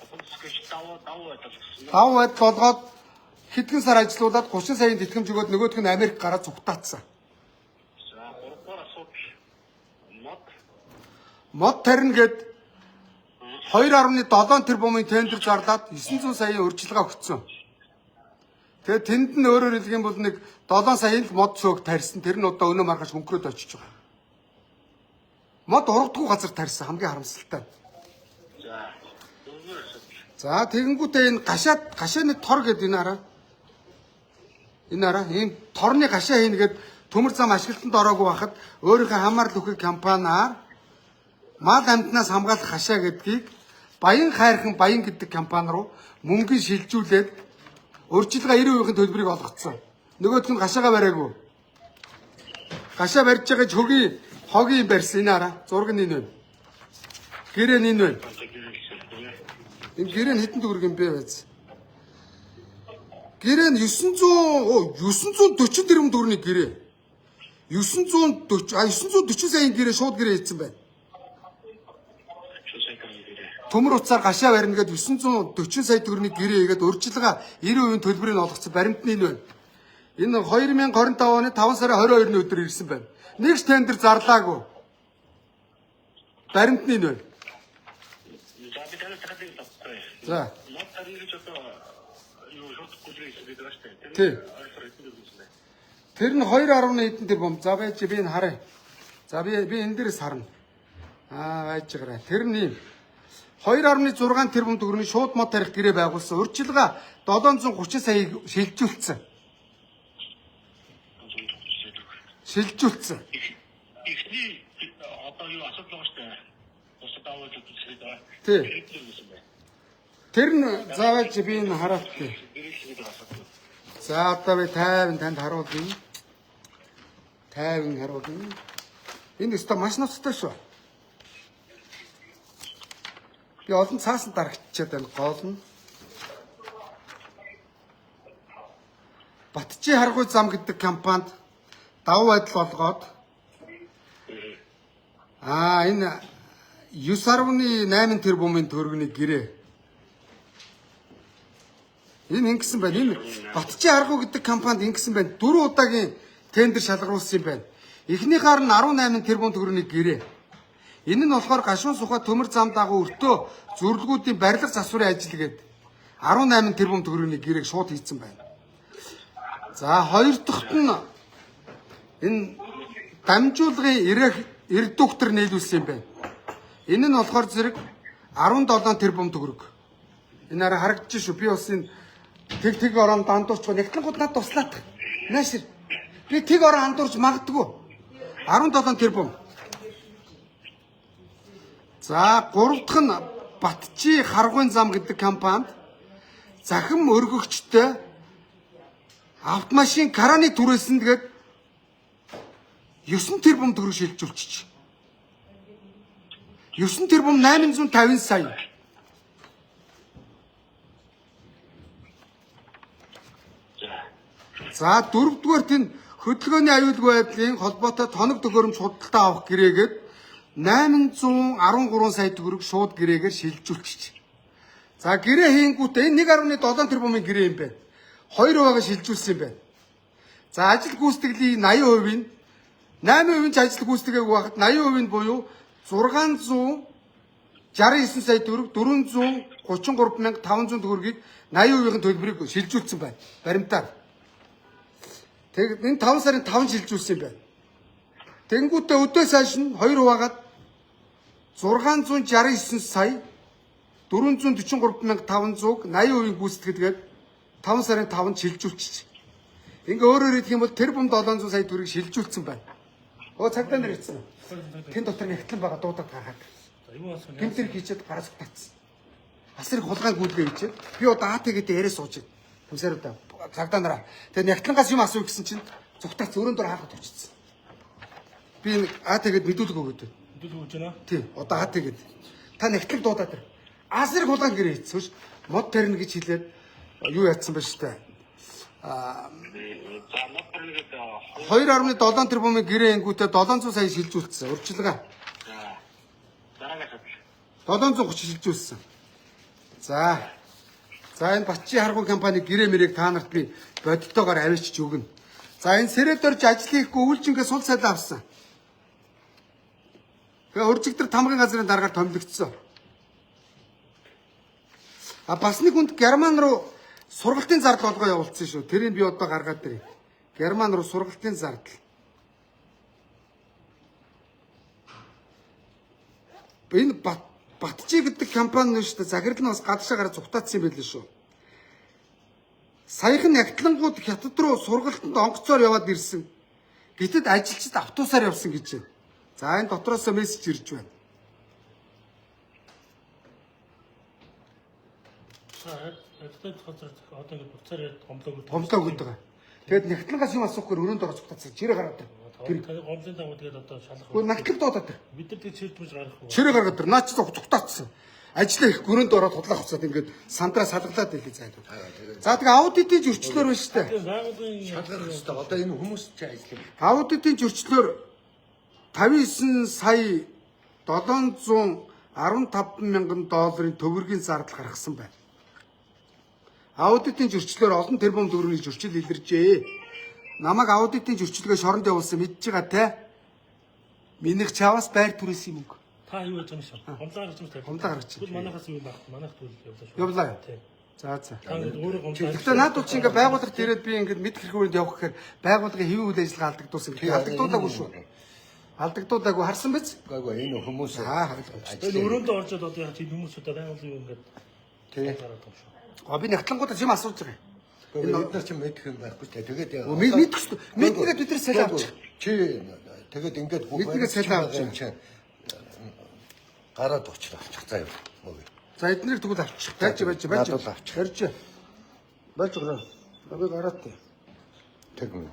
Отхон цэцэг даваа байсан. Даваа байдал болгоод хэдхэн сар ажиллаулаад 30 саяын тэтгэмж өгөөд нөгөөх нь Америк гараа зүгтаацсан. За гуравдугаар асуудал мод тарина гэд 2.7 тэрбумын тендер зарлаад 900 саяын урьдчилгаа өгсөн. Тэгээд тэнд нь өөрөөр хэлэх юм бол нэг 7 саяын л мод цөөх тарьсан. Тэр нь одоо өнөө маргааш хөнгөрөөд очиж байгаа. Мод ургадгүй газар тарьсан хамгийн харамсалтай. За. Дөрвөр асуудал. За тэгэнгүүтээ энэ гашааны тор гэдэг энэ хараа. Энэ хараа ийм торны гашаа хийнэ гэд төмөр зам ашиглалтанд ороогүй байхад өөрийнхөө хамаарал өгөх компаниар мал амьтнаас хамгаалах хашаа гэдгийг Баян хайрхан Баян гэдэг компани руу мөнгөний шилжүүлээд урьдчилгаа 90% төлбөрийг олгоцсон. Нөгөөх нь гашаагаа бариагүй. Гашаа барьж байгаа ч хогийн барьсан энэ хараа. Зураг нь энэ байна. Гэрээ нь энэ байна. Энэ гэрээ нь хэдэн төгрөг юм бэ байц? Гэрээ нь 940 тэрбум төгрөгийн гэрээ. 940 саяын гэрээ шууд гэрээ хийсэн байна. Төмөр уцаар гашаа барина гээд 940 сая төгрөгийн гэрээ хийгээд урьдчилгаа 90% төлбөрийг олгоцсон баримт нь энэ байна. Энэ 2025 оны 5 сарын 22-ны өдөр ирсэн байна. Нэг ч тендер зарлаагүй. Баримт нь энэ байна. За би танаас дахиад тавьчихъя. За. Мод тарина гэж одоо юу шууд гүйлгээ хийгээд байгаа шүү дээ. Тий. Тэр Тэр нь 2.1 хэдэн тэрбум. За байж би энэ харъя. За би энэ дээрээс харна. Байж байгаарай. Тэр нь 2.6 тэрбум төгрөгийн шууд мод тарих гэрээ байгуулсан. Урьдчилгаа 730 саяыг шилжүүлсэн. Ихний одоо юу асуудал байгаа шүү дээ. Бусад аваад үзээд байгаа. Тий. Тэр нь заавал би энэ хараад тий. За одоо би тайван танд харуулъя. Тайван харуулъя. Энэ өстө маш ноцтой шүү. Би олон цаасан дарагчаад байна гол нь. Батчи харгуй зам гэдэг компанид давуу байдал олгоод энэ 9.8 тэрбумын төгрөгийн гэрээ. Энэ ингэсэн байна. Энэ Батчи харгуй гэдэг компанид ингэсэн байна. 4 удаагийн тендер шалгаруулсан юм байна. Эхнийхээр нь 18 тэрбум төгрөгийн гэрээ. Энэ нь болохоор гашуун сухад төмөр зам дагуу өртөө зөвлөгүүдийн барилга засварын ажил гээд 18 тэрбум төгрөгийн гэрээг шууд хийцэн байна. За хоёр дахьт нь энэ дамжуулгын редуктор нийлүүлсэн юм байна. Энэ нь болохоор зэрэг 17 тэрбум төгрөг. Энэ арай харагдаж шүү. Би бас энэ тэг орон дандуурч нэгтлэнгууд над туслаад. Наашир. Би тэг орон андуурч магадгүй. 17 тэрбум. За 3 дахь нь Батчи харгуйн зам гэдэг компанид захим өргөгчтэй автомашин караны түрээсэнд гээд 9 тэрбум төгрөг шилжүүлчих. 9 тэрбум 850 сая. За дөрөвдүгээрт энэ хөдөлгөөний аюулгүй байдлын холбоотой тоног төгөөрөмж худалдаа авах гэрээгээд 813 сая төгрөг шууд гэрээгээр шилжүүлчих. За гэрээ хийнгүүтээ энэ 1.7 тэрбумын гэрээ юм байна. 2%-аа шилжүүлсэн юм байна. За ажил гүйцэтгэлийн 80%-ийн 8% ч ажил гүйцэтгээгүй байхад 80% нь буюу 669 сая төгрөг 433,500 төгрөгийг 80%-ийн төлбөрийг шилжүүлсэн байна. Баримтаар. Тэгээд энэ 5 сарын 5 шилжүүлсэн юм байна. Тэнгүүтээ өдөөс хойш нь 2%-аад 669 сая 443,500 80% гүйцэтгэлгээд 5 сарын 5-нд шилжүүлчих. Ингээ өөрөөр хэлэх юм бол тэрбум 700 сая төгрөгийг шилжүүлсэн байна. Цагдаа нар ирсэн. Тэн дотор нэгтлэн байгаа дуудаад гаргаад. Гэмтэр хийчихэд гараа зүгтаацсан. Асрыг хулгай гүйлгээ хийчихэд би одоо АТГ-д яриа сууж байна. Хүмсэрүүд цагдаа нараа. Тэгээ нэгтлангаас юм асуу гэсэн чинь зүгтаац өрөөнд дор хаахад очсон. Би АТГ-д мэдүүлэг өгөөд байна. Мэдүүлэг өгч байна. Тий, одоо АТГ-д. Та нэгтлэг дуудаад тэр. Асрыг хулгай гэрээ хийсэн ш. Мод тарина гэж хэлээд юу яатсан ба штэ. 2.7 тэрбумын гэрээ ингүүтээ 700 сая шилжүүлсэн. Урьдчилгаа. Дараагаар 730 шилжүүлсэн. За энэ Батчи харгуй компани гэрээ мэрээг та нарт би бодитоогоор авчиж өгнө. За энэ сэрэдорж ажил хийхгүй үйлчингээ сул цайлаа авсан. Тэгээ уржигдэр тамгын газрын дараагаар томилогдсон. Бас нэг хүнд Герман руу сургалтын зардал олгоо явуулсан шүү. Тэрийг би одоо гаргаад ирээ. Герман руу сургалтын зардал. Энэ Батжи гэдэг компани нь шүү дээ. Захирал нь бас гадаашаа гараад зүгтаацсан юм байл шүү. Саяхан Нягтлангууд хятад руу сургалтанд онгоцоор яваад ирсэн. Гэтэл ажилчид автобусаар явсан гэж байна. За энэ дотроосоо мессеж ирж байна. Одоо ингэ буцаар Гомлоо гэдэг байгаа. Тэгээд Нягтлангаас юм асуухаар өрөөнд орож зүгтаацсан. Чирээ гараад тэр. тэр гомлын дагуу тэгээд одоо шалах. Хөө Нягтлаг дуудаад тэр. Бид нар тэг чирдмж гарах уу? Чирээ гаргаад тэр. Наач зүгтаацсан. Ажлаа их өрөөнд ороод худлах хуцаад ингээд сандраа салглаад байлээ зайлуу. За тэгээ аудитын зөрчлөөр байна шүү дээ. Байгуулгын шалгах хэрэгтэй. Одоо энэ хүмүүс чи ажиллах. Аудитын зөрчлөөр 59 сая 715 мянган долларын төгрөгийн зардал гаргасан байна. Аудитын зөрчлөөр олон тэрбум төгрөгийн зөрчил илэржээ. Намайг аудитын зөрчилгөө шоронд явуулсан мэдж байгаа те. Минийх чаваас байр түрээсэн мөнгө. та юу яаж юм шиг. Гомлоо гаргаж байгаа. Гомлоо гаргаж. Тэгвэл манайхаас юу баг? Манайх тэгвэл явлаа шүү. Явлаа. Тийм. За за. Та ингээд өөрөө гомлоо. Гэхдээ надад чи ингээ байгууллагт ирээд би ингээ мэд хэрхүүнд явах гэхээр байгууллагын хэвийн үйл ажиллагаа алдагдуулсан гэх. Алдагдуулаагүй шүү. Алдагдуулаагүй харсан биз? Гайгүй энэ хүмүүс Тэгээд өрөөндөө оржод одоо яг тийм хүмүүсүүдээ байгуулгын юу ингээд тий гараад байгаа шүү. А би Нягтлангуудаас юм асууж байгаа. энэ нар чи мэдэх юм байхгүй ч тэгээд Мэдэх шүү. Мэднэгээ бид нар саль авч. чи тэгээд ингээд Мэднэгээ саль авч. гараад уучраа авчих заа юу. За эднэр тэгвэл авчих. Байж. Надад авчих. Барьж. Болж байгаа. Би гараад тий. Тэг юм.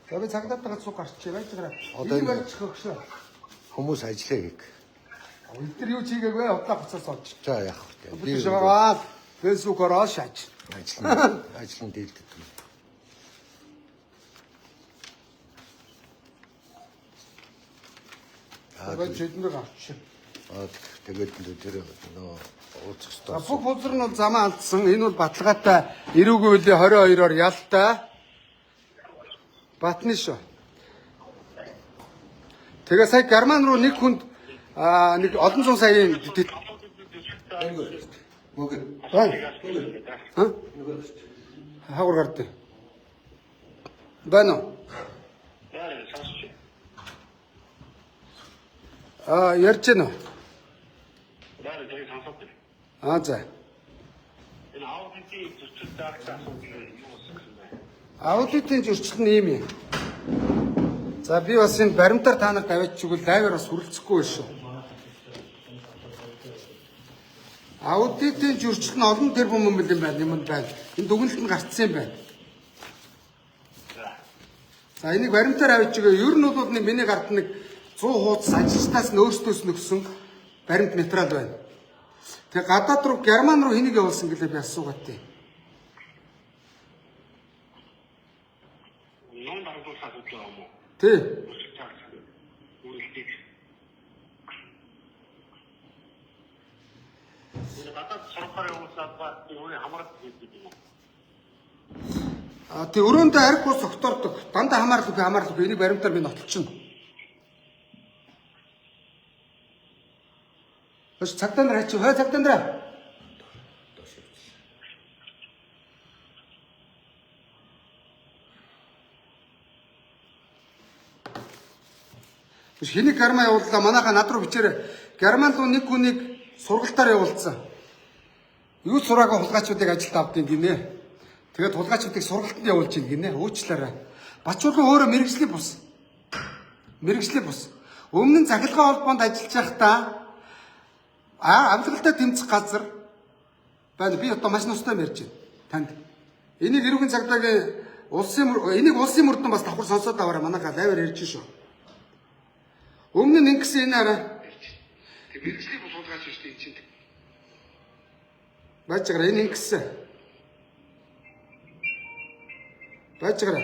За би цагдаатай цуг гарчих. Байж байгаа. Одоо Энэ энэ- барьчих өгшөө. Хүмүүс ажиллаа гэх. Эднэр юу чийгээгүй удлаа буцаас олж. За яах вэ? Би шаваад фэйсбүүкээр шаач. ажлын дийлдэв. Байж эднэр гарчих. Тэгээд тэр нөө уулзах За хэрэгтэй. бүх бузар нь бол замаа алдсан. Энэ бол баталгаатай эрүүгийн үеийн 22-оор ялтай. Батны шүү. Тэгээ сая Герман руу нэг хүнд нэг олон зуун саяын Мөгөө. ха? Хаагур гардыг. Байна уу? Ярьж гэнэ үү? За. Энэ аудитын зөрчил даахтаа юу Аудитын зөрчил нь ийм юм. За би бас энэ баримтаар та нарт аваач чигвэл лайваар бас хүрэлцэхгүй байх шүү. Аудитын зөрчил нь олон тэрбум юм байна, юм байна. Энэ дүгнэлт нь гарцсан юм байна. За энийг баримтаар аваач чигээ. Ер нь бол миний гарт нэг 100 хуудас ажилчдаас нь өөрсдөөс нөхсөн баримт материал байна. Тэгээ гадаад руу Герман руу хэнийг явуулсан гэлээ би асуугаад тий. ном даргуулсан гэдэг юм уу? Тий. Үргэлжлэх. Энэ гадаад сургахаар явуулсан ба үүний хамаарах гэдэг юм уу? Тий өрөөндөө арх ус огтордог. Дандаа хамаарлаг энийг баримтаар би нотолчихно. Өш цагтаа нар хачи хой цагтаа нар. Өш хэнийг Герман явууллаа манайха над руу бичээрэй. Герман руу нэг хүнийг сургалтаар явуулсан. Юу сураагаа хулгайчдыг ажилд авдیں۔ Гинэ. Тэгээд хулгайчдыг сургалтанд явуулж ийн гинэ. Уучлаарай. Бачуулгын өөрөө мэрэгжлийн бус. Мэрэгжлийн бус. Өмнө нь захиргааны холбоонд ажиллаж байхдаа авилгалтай тэмцэх газар байна. Би одоо маш ностой ярьж байна. Танд. Энийг эрүүгийн цагдаагийн энийг улсын мөрдөн бас давхар сонсоод аваарай. Манайха лайваар ярьж шүү. Өмнө нь ингэсэн энэ арай. Тэг мэрэгжлийн бус хулгайч шүү дээ чинь. Бачгараа энэ ингэсэн. Бачгараа.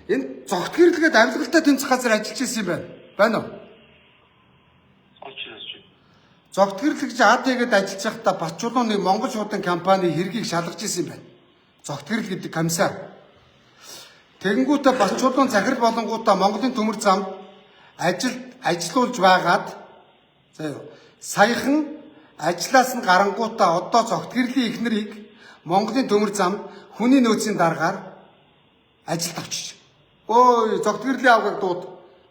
Энэ зогт гэрлэгээд авилгалтай тэмцэх газар ажиллаж ирсэн юм байна. Байна уу? Зогт гэрлэгч АТ-гээд ажиллаж байхдаа Батчуулууны Монгол шуудан компани хэргийг шалгаж ирсэн юм байна. Зогт гэрэл гэдэг комиссар. Тэгэнгүүтээ Батчуулуун захирал болонгуудаа Монголын төмөр зам ажилуулж байгаад саяхан ажлаас нь гарангуудаа одоо зогт гэрлийн эхнэрийг Монголын төмөр зам хүний нөөцийн дараагаар ажилд авчиж. Ой, зогт гэрлийн авгаг дууд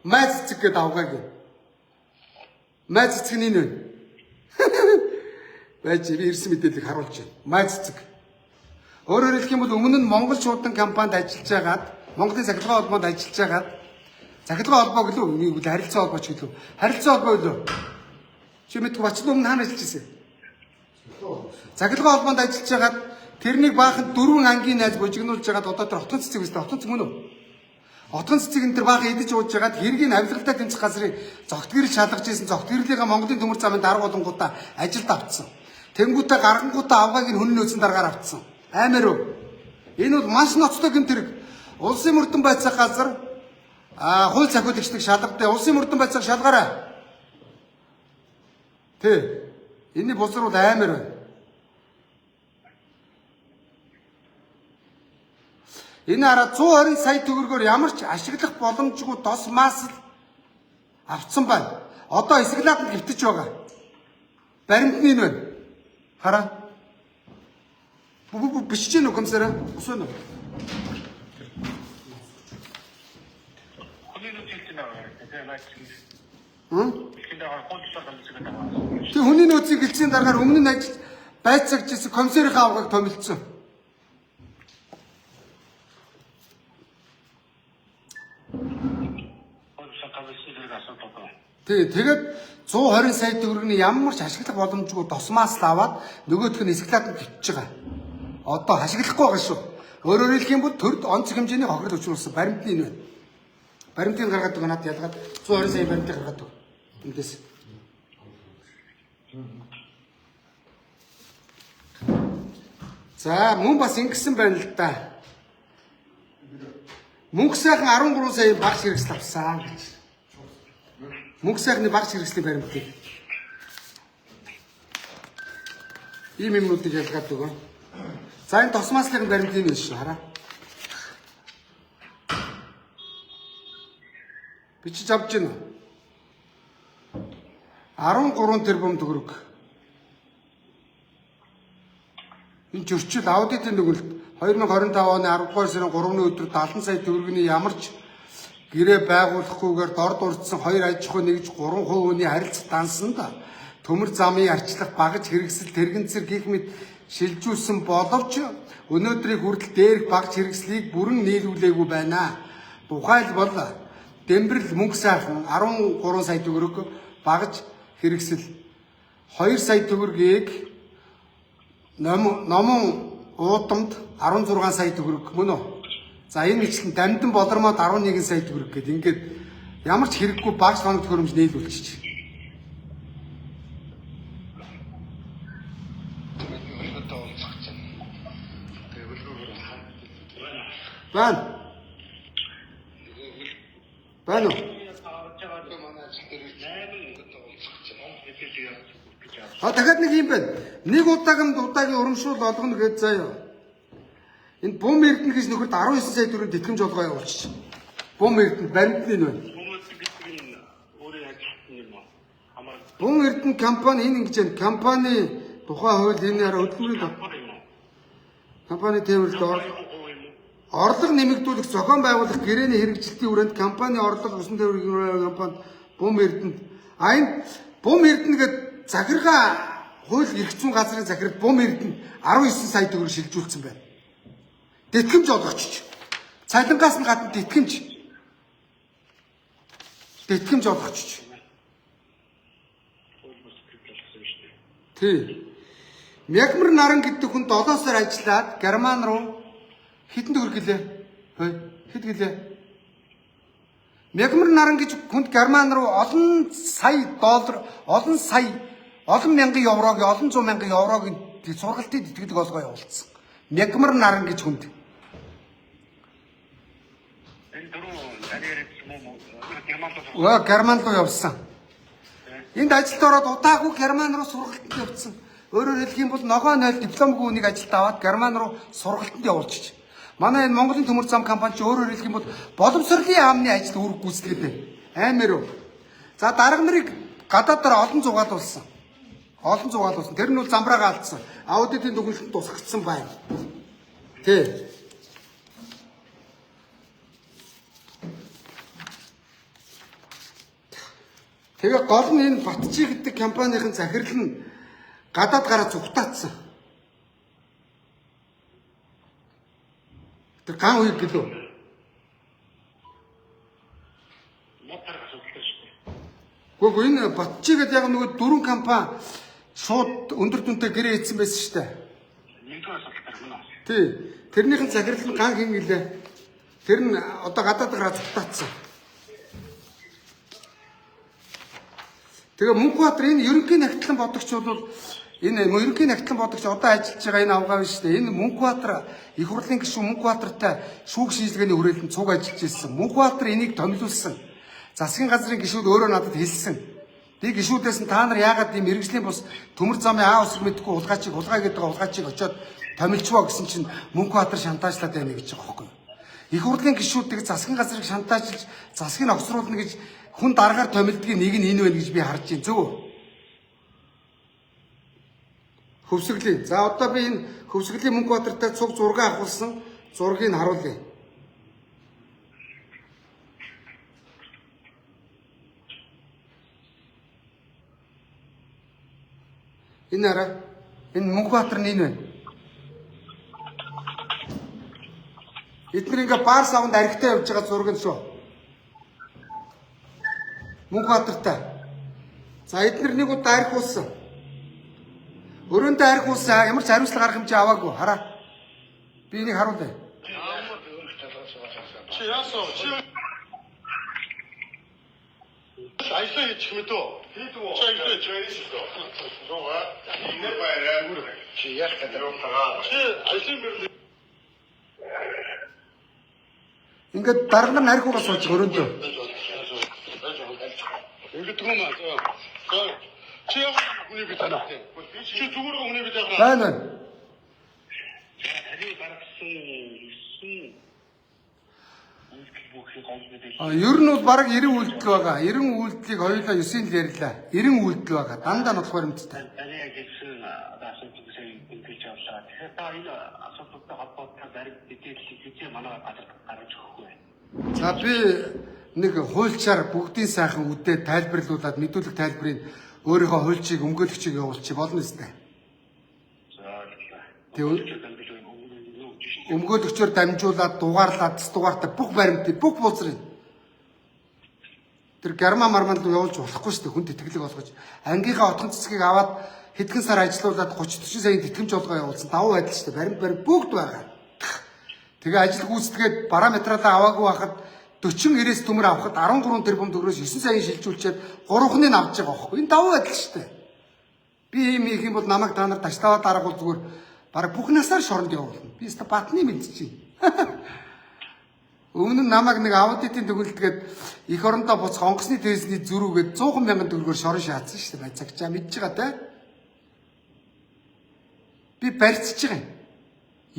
майц цэг гээд авгаг юм. Май цэцэг нь энэ байна. Байж би ирсэн мэдээллийг харуулж байна. Май цэцэг. Өөрөөр хэлэх юм бол өмнө нь Монгол шуудан компанид ажиллаж байгаад, Монголын цахилгаан холбоонд ажиллаж байгаад, цахилгаан холбоо гэлөө үнийг үл харилцаа холбооч гэлөө. Харилцаа холбоо гэлөө. Чи мэдгүй бачлаа өмнө хаана ажиллаж ирсэн? Цахилгаан холбоонд ажиллаж байгаад тэрнийг баахан 4 ангийн найз божигнуулж байгаад одоо тэр хотон цэцэг үстэй хотон цэцэг мөн үү? Хотон цэцэг энэ тэр баахан идэж ууж байгаад хэргийн авилгалтай тэмцэх газрыг зогт гэрэл шалгаж ирсэн зогт гэрлийнхаа Монголын төмөр замын дарга болонгуудаа ажилд авцсан. Тэнгүүтээ гаргангуудаа авгааг нь хүн нөөцөн дараагаар авцсан. Аймаар уу? Энэ бол маш ноцтой гэмтэрэг. Улсын мөрдөн байцаах газар хууль цахиулагчдыг шалгадаг. Улсын мөрдөн байцаах шалгаарай. Тэ. Энэний бузар бол аймаар байна. Энэ хараа 120 сая төгрөгөөр ямар ч ашиглах боломжгүй дос мас авцсан байна. Одоо эсгэлээд гівтэж байгаа. Баримт нь энэ байна. Хараа. Бичиж гэнэ үү комиссараа? Усвэн үү? Тэг хүний нөөцийг хэлсэн дараагаар өмнө нь ажил байцаагч ирсэн комиссарийнхаа авгааг томилцсон. Тэгээд 120 сая төгрөгийн ямар ч ашиглах боломжгүй досмаас л аваад нөгөөх нь эсгэлээд гівтэж байгаа. Одоо ашиглахгүй байгаа шүү. Өөрөөр хэлэх юм бол төрд онцгой хэмжээний хохирол учруулсан баримт нь энэ байна. Баримтыг гаргаад байгаа надад ялгаад 120 сая баримтыг гаргаад байгаа. Эндээс. За мөн бас ингэсэн байна л да. Мөнх сайхан 13 сая багш хэрэгсэл авсан гэж. Мөнх сайхны багш хэрэгслийн баримтыг. Ийм юмнуудыг ялгаад байгаа. За энэ тосмааслын баримт энэ шүү хараа. Бичиж авч гинэ. 13 тэрбум төгрөг. Энэ зөрчил аудитын дүгнэлт 2025 оны 10 дугаар сарын 3-ны өдөр 70 сая төгрөгийн ямарч гэрээ байгуулахгүйгээр дор дурдсан 2 аж ахуй нэгж 3% хүний харилцаа дансанд төмөр замын арчлах багаж хэрэгсэл тэрэгцэр гих мэд шилжүүлсэн боловч өнөөдрийг хүртэл дээрх багаж хэрэгслийг бүрэн нийлүүлээгүй байна. Тухайлбал Дэмбэрэл мөнх сайхан 13 сая төгрөг багаж хэрэгсэл 2 сая төгрөгийг номон уудамд 16 сая төгрөг мөн үү? За энэ мэтлэн дамдын болормоод 11 сая төгрөг гэдэг. Ингээд ямар ч хэрэггүй багш хоног төхөөрөмж нийлүүлчих. Байна. Байна уу? Дахиад нэг юм байна. Нэг удаагийн урамшуул олгоно гэж заяа. Энэ бум эрдэнэ гэж нөхөрт 19 сая төгрөг тэтгэмж олгоо явуулчих. Бум эрдэнэ баримт нь байна. Бум эрдэнэ компани энэ ингэж байна. Компани тухайн хууль энэ хараа хөдөлмөрийн компани тээвэрлэлд орлого нэмэгдүүлэх зохион байгуулах гэрээний хэрэгжилтийн хүрээнд компани орлого усан тээвэрлэлийн компани бум эрдэнэ энэ бум эрдэнэ гэдэг захиргаа хууль эрх зүйн газрын захирал бум эрдэнэ 19 сая төгрөг шилжүүлсэн байна. Тэтгэмж олгочих. Цалингаас нь гадна тэтгэмж олгочих. Тий. Мягмар наран гэдэг хүн 7 сар ажиллаад Герман руу хэдэн төгрөг гэлээ? Хэд гэлээ? Мягмар наран гэж хүнд Герман руу олон сая доллар, олон мянган еврог, олон зуун мянган еврог сургалтын тэтгэлэг олгоо явуулсан. Мягмар наран гэж хүнд. Герман руу явсан. Энд ажилд ороод удаагүй Герман руу сургалтанд явсан. Өөрөөр хэлэх юм бол ногоо 0 дипломгүй хүнийг ажилд аваад Герман руу сургалтанд явуулчих. Манай энэ Монголын төмөр зам компани ч өөрөөр хэлэх юм бол боловсролын яамны ажил үүрэг гүйцэтгэдэг. Аймаар уу. За дарга нарыг гадаадаар олон зугаалуулсан. Тэр нь бол замбраагаа алдсан. Аудитын дүгнэлтэнд тусгагдсан байна. Тэ. Тэгээ гол нь энэ Батжи гэдэг компанийн захирал нь гадаад гараа зүгтаацсан. Тэр ган үе гэлөө. Мотор асуудалтай шүү дээ. Гэхдээ энэ Батжи гэдэг яг нөгөө дөрвөн компани шууд өндөр дүнтэй гэрээ хийсэн байсан шүү дээ. Нэгдүгээр асуудалтай мөн аа. Тий. Тэрнийхэн захирал нь ган хин гэлээ. Тэр нь одоо гадаад гараа зүгтаацсан. Тэгээ Мөнхбаатар энэ ерөнхий нягтлан бодогч бол энэ ерөнхий нягтлан бодогч одоо ажиллаж байгаа энэ авгаа биш үү? Энэ Мөнхбаатар их хурлын гишүүн Мөнхбаатартай шүүх шинжилгээний хүрээлэнд цуг ажиллаж ирсэн. Мөнхбаатар энийг томилуулсан. Засгийн газрын гишүүд өөрөө надад хэлсэн. Би гишүүдээс нь та нар яагаад ийм мэрэгжлийн бус төмөр замын аа усыг мэдгүй хулгай гэдэг хулгайчийг очиод томилчваа гэсэн чинь Мөнхбаатар шантажлаад байна гэж байгаа байхгүй юу? Их хурлын гишүүдийг засгийн газрыг шантажлж засгийг огцруулна гэж хүн дараагаар томилдгийг нэг нь энэ байна гэж би харж байна. Зөв үү? Хөвсгөлийн. За одоо би энэ Хөвсгөлийн Мөнхбаатартай цуг зураг авахулсан зургийг харуулъя. Энэ арай энэ Мөнхбаатар нь энэ байна. Эдгээр ингээ баар савнд архитай явж байгаа зураг нь шүү. Мөнхбаатартай. За эдгээр нэг удаа архиулсан. Өрөөндөө архиулсан ямар ч хариуцлага гарах хэмжээ аваагүй. Хараа. Би энийг харуулъя. Чи яасоо? Чи ажлаа хийчих мэт үү? Хийдэг үү? Чи ажлаа хийж байгаа. Зугаа. Энэ баяраа. Чи яах гэдэг вэ? Чи ажлын мөрөнд Ингээд дарга нь архиугаас сууж өрөөндөө. Ингээд түмээ. Чи яг хүний бид тань. Чи зүгээр хүний бид яг. Байна. Хариу гаргасан Ер нь бол бараг 90 үйлдэл байгаа. 90 үйлдлийг хоёулаа 9-нд л ярьлаа. 90 үйлдэл байгаа. Дандаа нотлох баримттай. Таны яг гэсэн асуудлыг хэлж авлаа. Тэгэхээр та энэ асуудалтай холбоотой зарим мэдээллийг хэзээ манай газар гаргаж өгөх вэ? За би нэг хуульчаар бүгдийн сайхан үдээ тайлбарлуулад мэдүүлэг тайлбарыг өөрийнхөө хуульчийг өмгөөлөгчийг явуулчих болно үстэй. Өмгөөлөгчөөр дамжуулаад дугаарлаад дугаартай бүх баримтыг бүх буулзрыг тэр герман марманд руу явуулж болохгүй шүү дээ. Хүн тэтгэлэг болгож ангийнхаа отгон цэцгийг аваад хэдхэн сар ажилуулад 30-40 саяын тэтгэмж болгоо явуулсан. Давуу байдал шүү дээ. Баримт бүгд байгаа. Тэгээ ажил гүйцэтгээд параметралаа аваагүй байхад 40-90-с төмөр авахад 13 тэрбум төгрөөс 9 саяын шилжүүлчихэд 3-ыг нь авч байгаа байхгүй. Энэ давуу байдал шүү дээ. Би ийм их юм бол намайг та нар таштаваа дарга бол зүгээр бараг бүх насаар шоронд явуулна. Би өстө батны мэдчихээн. Өмнө нь намайг нэг аудитын төгөлдгээд их орондоо буцах онгоцны тестний зөрүүгээд 100 мянган төгрөгөөр шорон шаацсан шүү дээ. Цагчаа мэдж байгаа те. Би барьцж байгаа юм.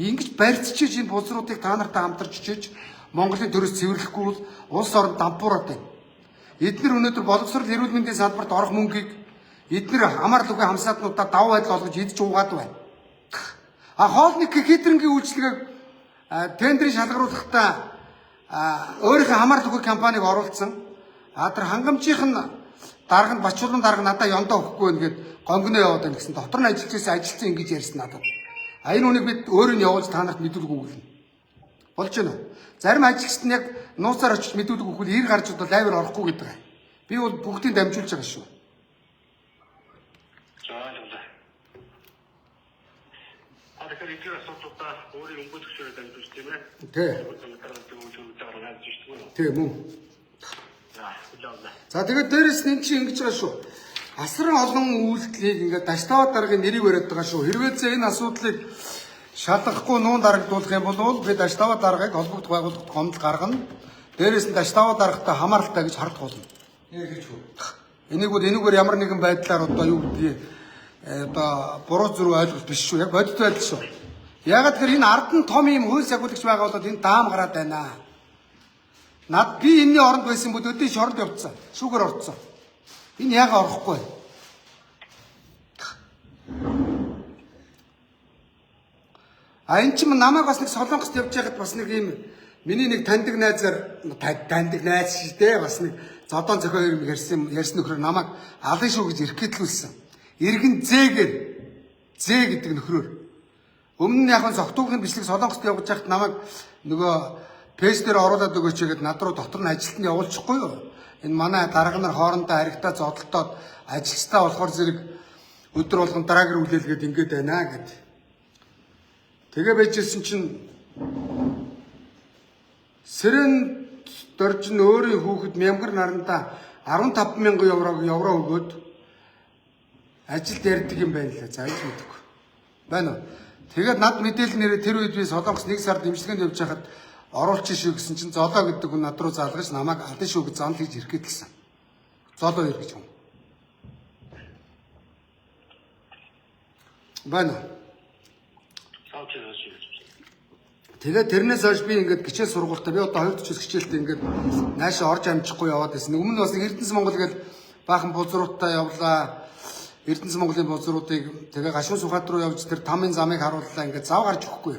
Ингэж барьцчиж энэ бузруудыг та нартай хамтарч чиж Монголын төрөөс цэвэрлэхгүй бол улс орон дампуураад байна. Эдгээр өнөөдөр боловсрол эрүүл мэндийн салбарт орох мөнгийг эдгээр хамаар лүгэ хамсаатнуудаа давуу байдал олгож идж уугаад байна. Хоолны кэтерингийн үйлчлэгийг тендерийн шалгаруулахдаа өөрийнхөө хамаар лүгэ компаниг оруулсан. Тэр хангамжийнх нь дарга нь Бачуулан дарга надад ёндоо өгөхгүй байна гэд гонгоноо яваад байна гэсэн. Дотор нь ажиллаж ажилтсан ингэж ярьсан надад. Энэ үнийг бид өөрөө нь явуулж та нарт мэдүүлэг өгүүлнэ. Болж байна уу? Зарим ажилчид нь яг нууцаар очиж мэдүүлэг өгвөл ир гарч удаа лайвер орохгүй гэдэг. Би бол бүгдийг дамжуулж байгаа шүү. Тэгэхээр эдгээр асуудлуудаа өөрийн өмгөөлөгчөөр дамжуулж тийм ээ. Тэг мөн. За тэгээд дээрэс нь чи ингэж байгаа шүү. Асран олон үйлдэлийг ингээд таштаваа даргын нэрийг бариад байгаа шүү. Хэрвээ энэ асуудлыг шалгахгүй нуун дарагдуулах юм бол бид таштаваа даргыг холбогдох байгууллагад гомдол гаргана. Дээрэс нь таштаваа даргатай хамааралтай гэж хардах болно. Яаж хөө. Энийг бол энэгээр ямар нэгэн байдлаар одоо юу гэдгийг одоо буруу зүрх ойлголт биш шүү. Яг бодит байдал шүү. Ягаад гэхээр энэ ард нь том юм хууль сахиулагч байгаа бол энэ даам гараад байна. Над би энэний оронд байсан бол өдөө шоронд явцсан. Шүүгээр орцсон. Энэ яага орохгүй. Энэ ч юм намайг бас нэг Солонгост явж байгаад бас нэг юм миний нэг таньдаг найз шүү дээ. Бас нэг зодон зохио юм ярьсан нөхрөөр намайг алын шүү гэж ирэхгэлүүлсэн. Иргэн зээгээр зээ гэдэг нөхрөөр. Өмнө нь яг нь согтуугын бичлэг Солонгост явж байхад намайг нөгөө пэйж дээр оруулаад өгөөч гэгээд над руу дотор нь ажилтны явуулчихгүй юу? Энэ манай дарга нар хоорондоо харигтаа зодолтоод ажилчтаа болохоор зэрэг өдөр болгон дараагаар үлээлгээд ингэж байна гэд. Тэгээ байжсэн чинь Сэрэн дорж нь өөрийн хүүхэд Мянгар наранда 15,000 евро өгөөд ажилд ярьдаг юм байна лээ. За гэж мэдээгүй. Байна уу? Тэгээд над мэдээлэл нэрээ тэр үед би Солонгос 1 сард имчилгээнд явж байхад оруулчих шүү гэсэн чинь золоо гэдэг хүн над руу залгаж намайг алын шүү гэж зам хийж ирэхэд гэлсэн. Золоо ир гэж юм. Байна. Тэгээд тэрнээс хойш би ингээд гिचээл сургуультай би одоо 2 жил хичээлтэй ингээд наашаа орж амжихгүй яваад байсан. Өмнө нь бас Эрдэнэс Монгол гээд баахан бузруудтай явлаа. Эрдэнэс Монголын бузруудыг тэгээ гашуун сухад руу явж тэр тамын замыг харууллаа. Ингээд зав гарч өгөхгүй.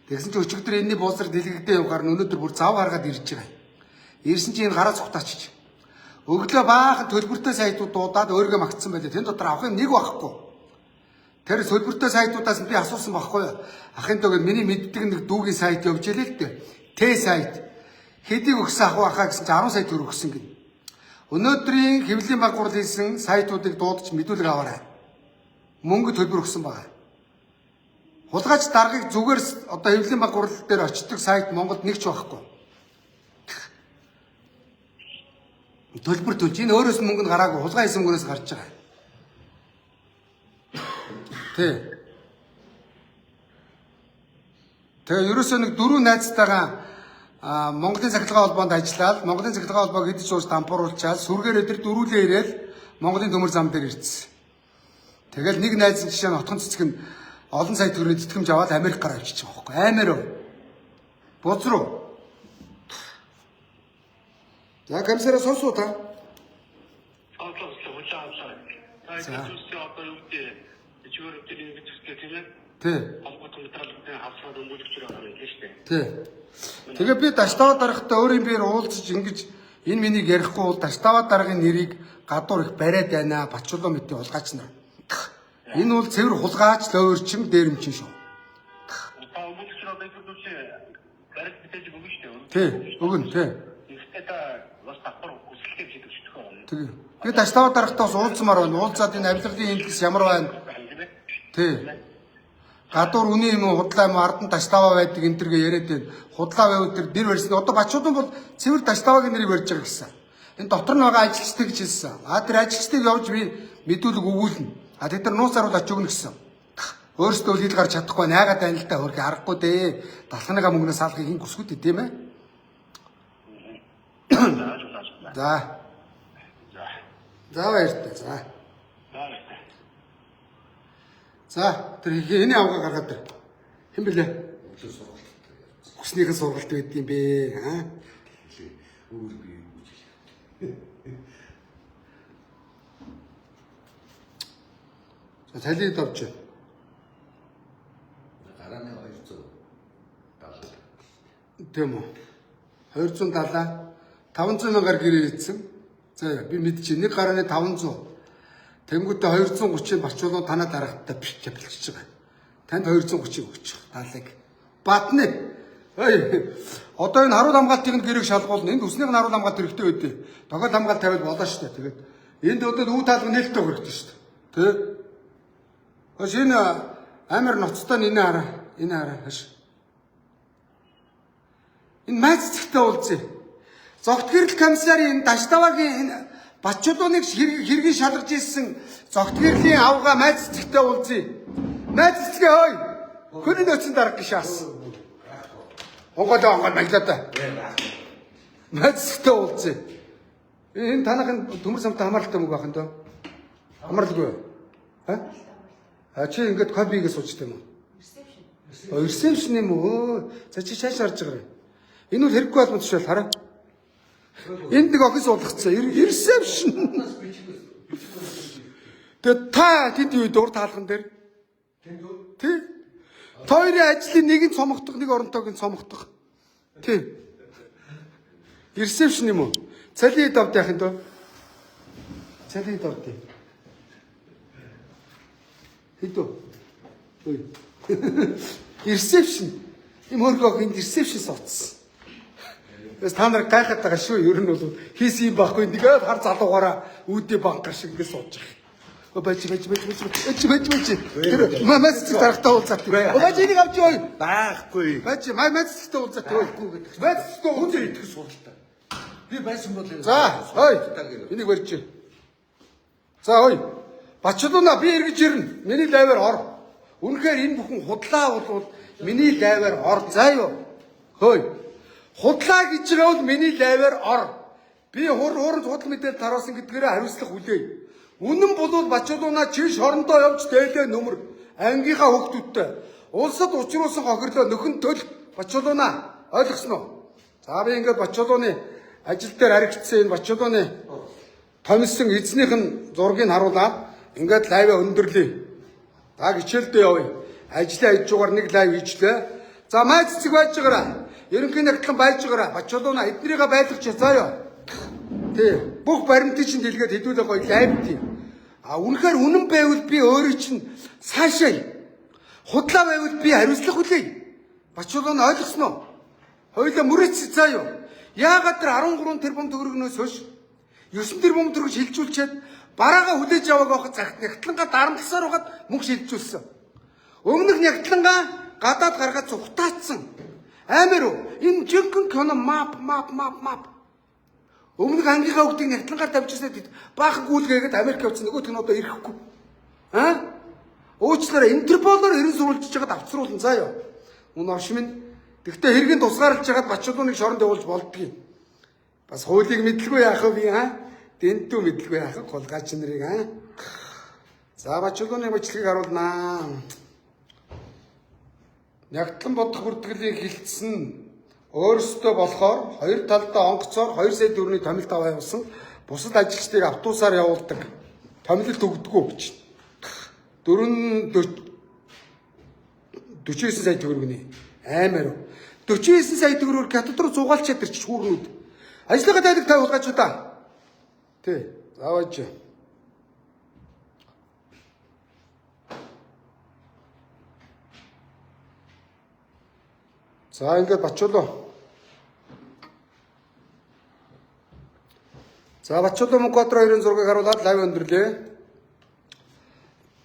Тэгсэн чинь өчигдөр энэний бузар дэлгэгдээ явгаар нь өнөөдөр бүр зав гаргаад ирж байгаа. Ирсэн чинь энэ гараа цухтаачих. Өглөө баахан төлбөртэй сайтууд дуудаад өөргөө магтсан байлээ. Тэн дотор авах юм нэг байхгүй. Тэр төлбөртэй сайтуудаас би асуусан байхгүй юу? Ахын дөө миний мэддэг нэг дүүгийн сайт явж илээ л дээ. Т сайт. Хэдийг өгсөн ах байхаа гэсэн чинь 10 сая төгрөг өгсөн гин. Өнөөдрийн хэвлэлийн баг гурал хийсэн сайтуудыг дуудаж мэдүүлэг аваарай. Мөнгө төлбөр өгсөн байгаа. Хулгайч даргыг зүгээр одоо хэвлэлийн баг гурал дээр очдог сайт Монголд нэг ч байхгүй. Төлбөр төлж энэ өөрөөс мөнгө нь гараагүй хулгай хийсэн мөнгөөс гарч байгаа. Тэ. Тэгээ ерөөсөө нэг 4 найзтайгаа Монголын цахилгаан холбоонд ажиллаад Монголын цахилгаан холбоог хэдэж уус дампууруулчаад сүргээр өдөр дөрүүлээ ирээл Монголын төмөр зам дээр ирсэн. Тэгэл нэг найз нь жишээ нь отхон цэцэг нь олон сая төгрөгийн тэтгэмж аваад Америк гараа авчиж байгаа байхгүй. Аймаар уу. Буз руу. За камсараа сонсоо та. Тэ. Тэгээ би Даштава дарагтай өөрийн биеэр уулзаж ингэж энэ миний ярихгүй бол Даштава даргын нэрийг гадуур их бариад байна. Бачулуу мэтийн хулгайч нар. Энэ бол цэвэр хулгайч лоорчин дээрэмчин шүү. Тэ, өгөн тэ. Тэгээ. Би Даштава дарагтаас уулзмаар байна. Уулзаад энэ авилгалын хэлбэл ямар байна? Тэ. Гадуур үний юм худлаа юм ардан Даштава байдаг энэ төргээ яриад байна. Худлаа байвал тэр дэр барьсан. Одоо Бачуудын бол цэвэр Даштавагийн нэрийг барьж байгаа гэсэн. Энэ дотор нь байгаа ажилчдаг гэж хэлсэн. Тэр ажилчдыг явж би мэдүүлэг өгүүлнэ. Тэд нар нууцаар бол очиж өгнө гэсэн. Өөрсдөө л хил гарч чадахгүй найгаад байна л да хөрхи аргагүй дээ. Далханыгаа мөнгнөөс салахыг хин хүсгүүд дээ тийм ээ. За. За баяртай. За. За тэр эний авгаа гаргаад тэр. Хэн блэ? Хүснийхэн сургалт байд юм бэ? Өөр би. За талид авч. Гарааны 270. Тийм үү. 270 500 мянгаар гэрээ ийдсэн. За би мэдчихэе. Нэг гарааны 500. Тэнгүүтээ 230-ыг Бачуулуу танаа дарагтаа бэлчиж байгаа. Танд 230-ыг өгчих. Талыг. Батны. Одоо энэ харуул хамгаалтын гэрээг шалгуулна. Энд үснийх нь харуул хамгаалт хэрэгтэй байдیں۔ Догоол хамгаалт тавиад болоо шүү дээ. Тэгээд энд одоо үе таалга нээлттэй хэрэгтэй шүү дээ. Тэ? Хөөс энэ амар ноцтой энэ хараа. Энэ хараа хаш. Энэ майц цэгтэй уулзъя. Зогт гэрэл комиссарын Даштавагийн энэ Бачуулууныг хэргийн шалгаж ирсэн зогт гэрлийн авгаа майц цэгтэй уулзъя. Майц цэгээ ой. Хүний нөөцийн дарга гişаас. Онгол маглаа. Майц цэгтэй уулзъя. Энэ танахын төмөр самтай хамааралтай мөг байх нь дөө. Хамааралгүй. Чи ингээд копигээ суучтай юм уу? Ресепшн юм уу? За чи шааш харж байгаа юм. Энэ бол хэрэггүй албан тушаал хараа. Энд нэг офис уулгацсан. Ресепшн. Тэгээ та тэнд юу дуур таалхан дээр? Тий. Тойрын ажлын нэг нь цомогдох, нэг оронтойг нь цомогдох. Тий. Ресепшн юм уу? Цали давд яах юм дөө? Цали давд. Хэдөө. Ой. Ресепшн. Им хөргөө энд ресепшн суудсан. Тэс та нар гайхаад байгаа шүү. Ер нь бол хийсэн юм байхгүй. Нэгээд хар залуугаараа үүдээ банкар шиг ингэ сууж байгаа. Бач. Тэр мамаас тарахтаа уулзаад. Бач энийг авч ой. Байхгүй. Бач мамаастай уулзаад ойлгүй гэдэг. Мамаастай Хүнзэр идэх суралтай. Би байсан бол За, ой. Энийг барьж. За, ой. Бачулууна би эргэж ирнэ. Миний лайваар ор. Үнэхээр энэ бүхэн худлаа бол миний лайваар ор. За юу. Хөөе. Худлаа гэж байгаа бол миний лайваар ор. Би хууранд худал мэдээлэл таруулсан гэдгээрээ хариуцлага хүлээе. Үнэн бол Бачулууна чи шорондоо явж дээлээ нөмөр ангийнхаа хүүхдүүдтэй улсад учруулсан хохирлоо нөхөн төл Бачулууна ойлгосон уу? За би ингээд Бачулууны ажил дээр харигдсан энэ Бачулууны томилсон эзнийх нь зургийг харуулаад ингээд лайваа өндөрлөе. За хичээлдээ явъя. Ажлаа хийж байгаа нэг лайв хийжлээ. За май цэцэг байж байгаараа. Ерөнхий нэгтлэн байж байгаараа. Бачулууна эднэрийгээ байлгach заяа. Тий. Бүх баримтыг чинь дэлгээд хэдүүлээ гоё лайв тий. А үнэхээр үнэн байвал би өөрөө чинь цаашаа. Худлаа байвал би хариуцлага хүлээе. Бачулууна ойлгосон уу? Хоёулаа мөрөц заяа. Яагаад тэр 13 тэрбум төгрөгнөөс хойш 9 тэрбум төгрөг шилжүүлчихэд бараагаа хүлээж авааг авах цагт нягтлангаа дарамтласаар угаад мөнгө шилжүүлсэн. Өмнөх нягтлангаа гадаад гаргаад цухтаацсан. Амар уу? Энэ жинхэнэ кино мап. Өмнөх ангийнхаа хүүхдийг нягтлангаар тавьчихсаад баахан гүйлгээгээд Америк явсан нөгөө тэн одоо ирэхгүй. Уучлаарай Интерполоор ерэн сурвалжиж байгаад авцруулсан заа юу. Мөн орш минь. Тэгтээ хэргийн тусгаарлаж байгаад Бачулууныг шоронд явуулж болдгийг. Бас хуулийг мэдлгүй яах вэ би Дэнтүү мэдлгүй яах вэ гулгаач нарыг За Бачулууны бичлэгийг харуулнаа. Нягтлан бодох бүртгэлийн хилцэн өөрсдөө болохоор хоёр талдаа онгоцоор 2 сая төгрөгийн томилт аваа явуулсан бусад ажилчдыг автобусаар явуулдаг. Томилт өгдөггүй гэж. 49 сая төгрөгийн амар. 49 сая төгрөгөөр хятад руу зугаалчаад ирчих хүүрнүүд. Ажлынхаа тайлбар та хулгайч удаа. Тий. Зааваач. За ингээд Бачулуу. За Бачулуу Мөнхбаатар хоёрын зургийг харуулад лайв өндөрлөө.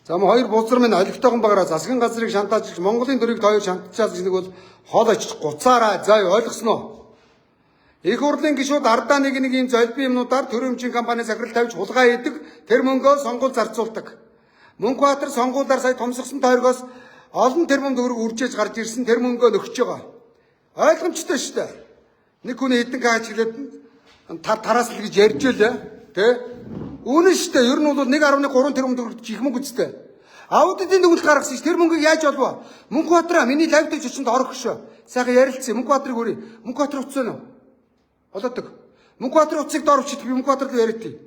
За хоёр бузар минь олигтойгон багаараа засгийн газрыг шантаажлж Монголын төрийг тооёо шантаачаад гэж нэг бол хоол очиж гуцаараа за ойлгосон уу? Их хурлын гишүүд ардаа нэг ийм золбын юмнуудаар төрийн өмчийн компани захирал тавьж хулгай хийдэг, тэр мөнгөө сонгуул зарцуулдаг. Мөнхбаатар сонгуулиар сая томсгосон тойргоос олон тэрбум төгрөг үржиж гарч ирсэн тэр мөнгөө нөхөж байгаа. Ойлгомжтой шүү дээ. Нэг хүний хэдэн каач гэлээд тараас л гэж ярьж байлаа, тий? Үнэн шүү дээ. Ер нь бол 1.3 тэрбум төгрөг их мөнгө үстэй. Аудитын дүгнэлт гаргасан ш. Тэр мөнгөийг яаж олвоо? Мөнхбаатараа миний лайвтай очинд орох шүү. Сайхан ярилцсан. Мөнхбаатарыг хүрээ. Мөнхбаатар утсан уу? Олоодог. Мөнхбаатар утсыг доор өчид би Мөнхбаатар руу яриад тий.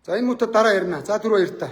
За энэ мөтө дараа ярина. За 4 баяр та.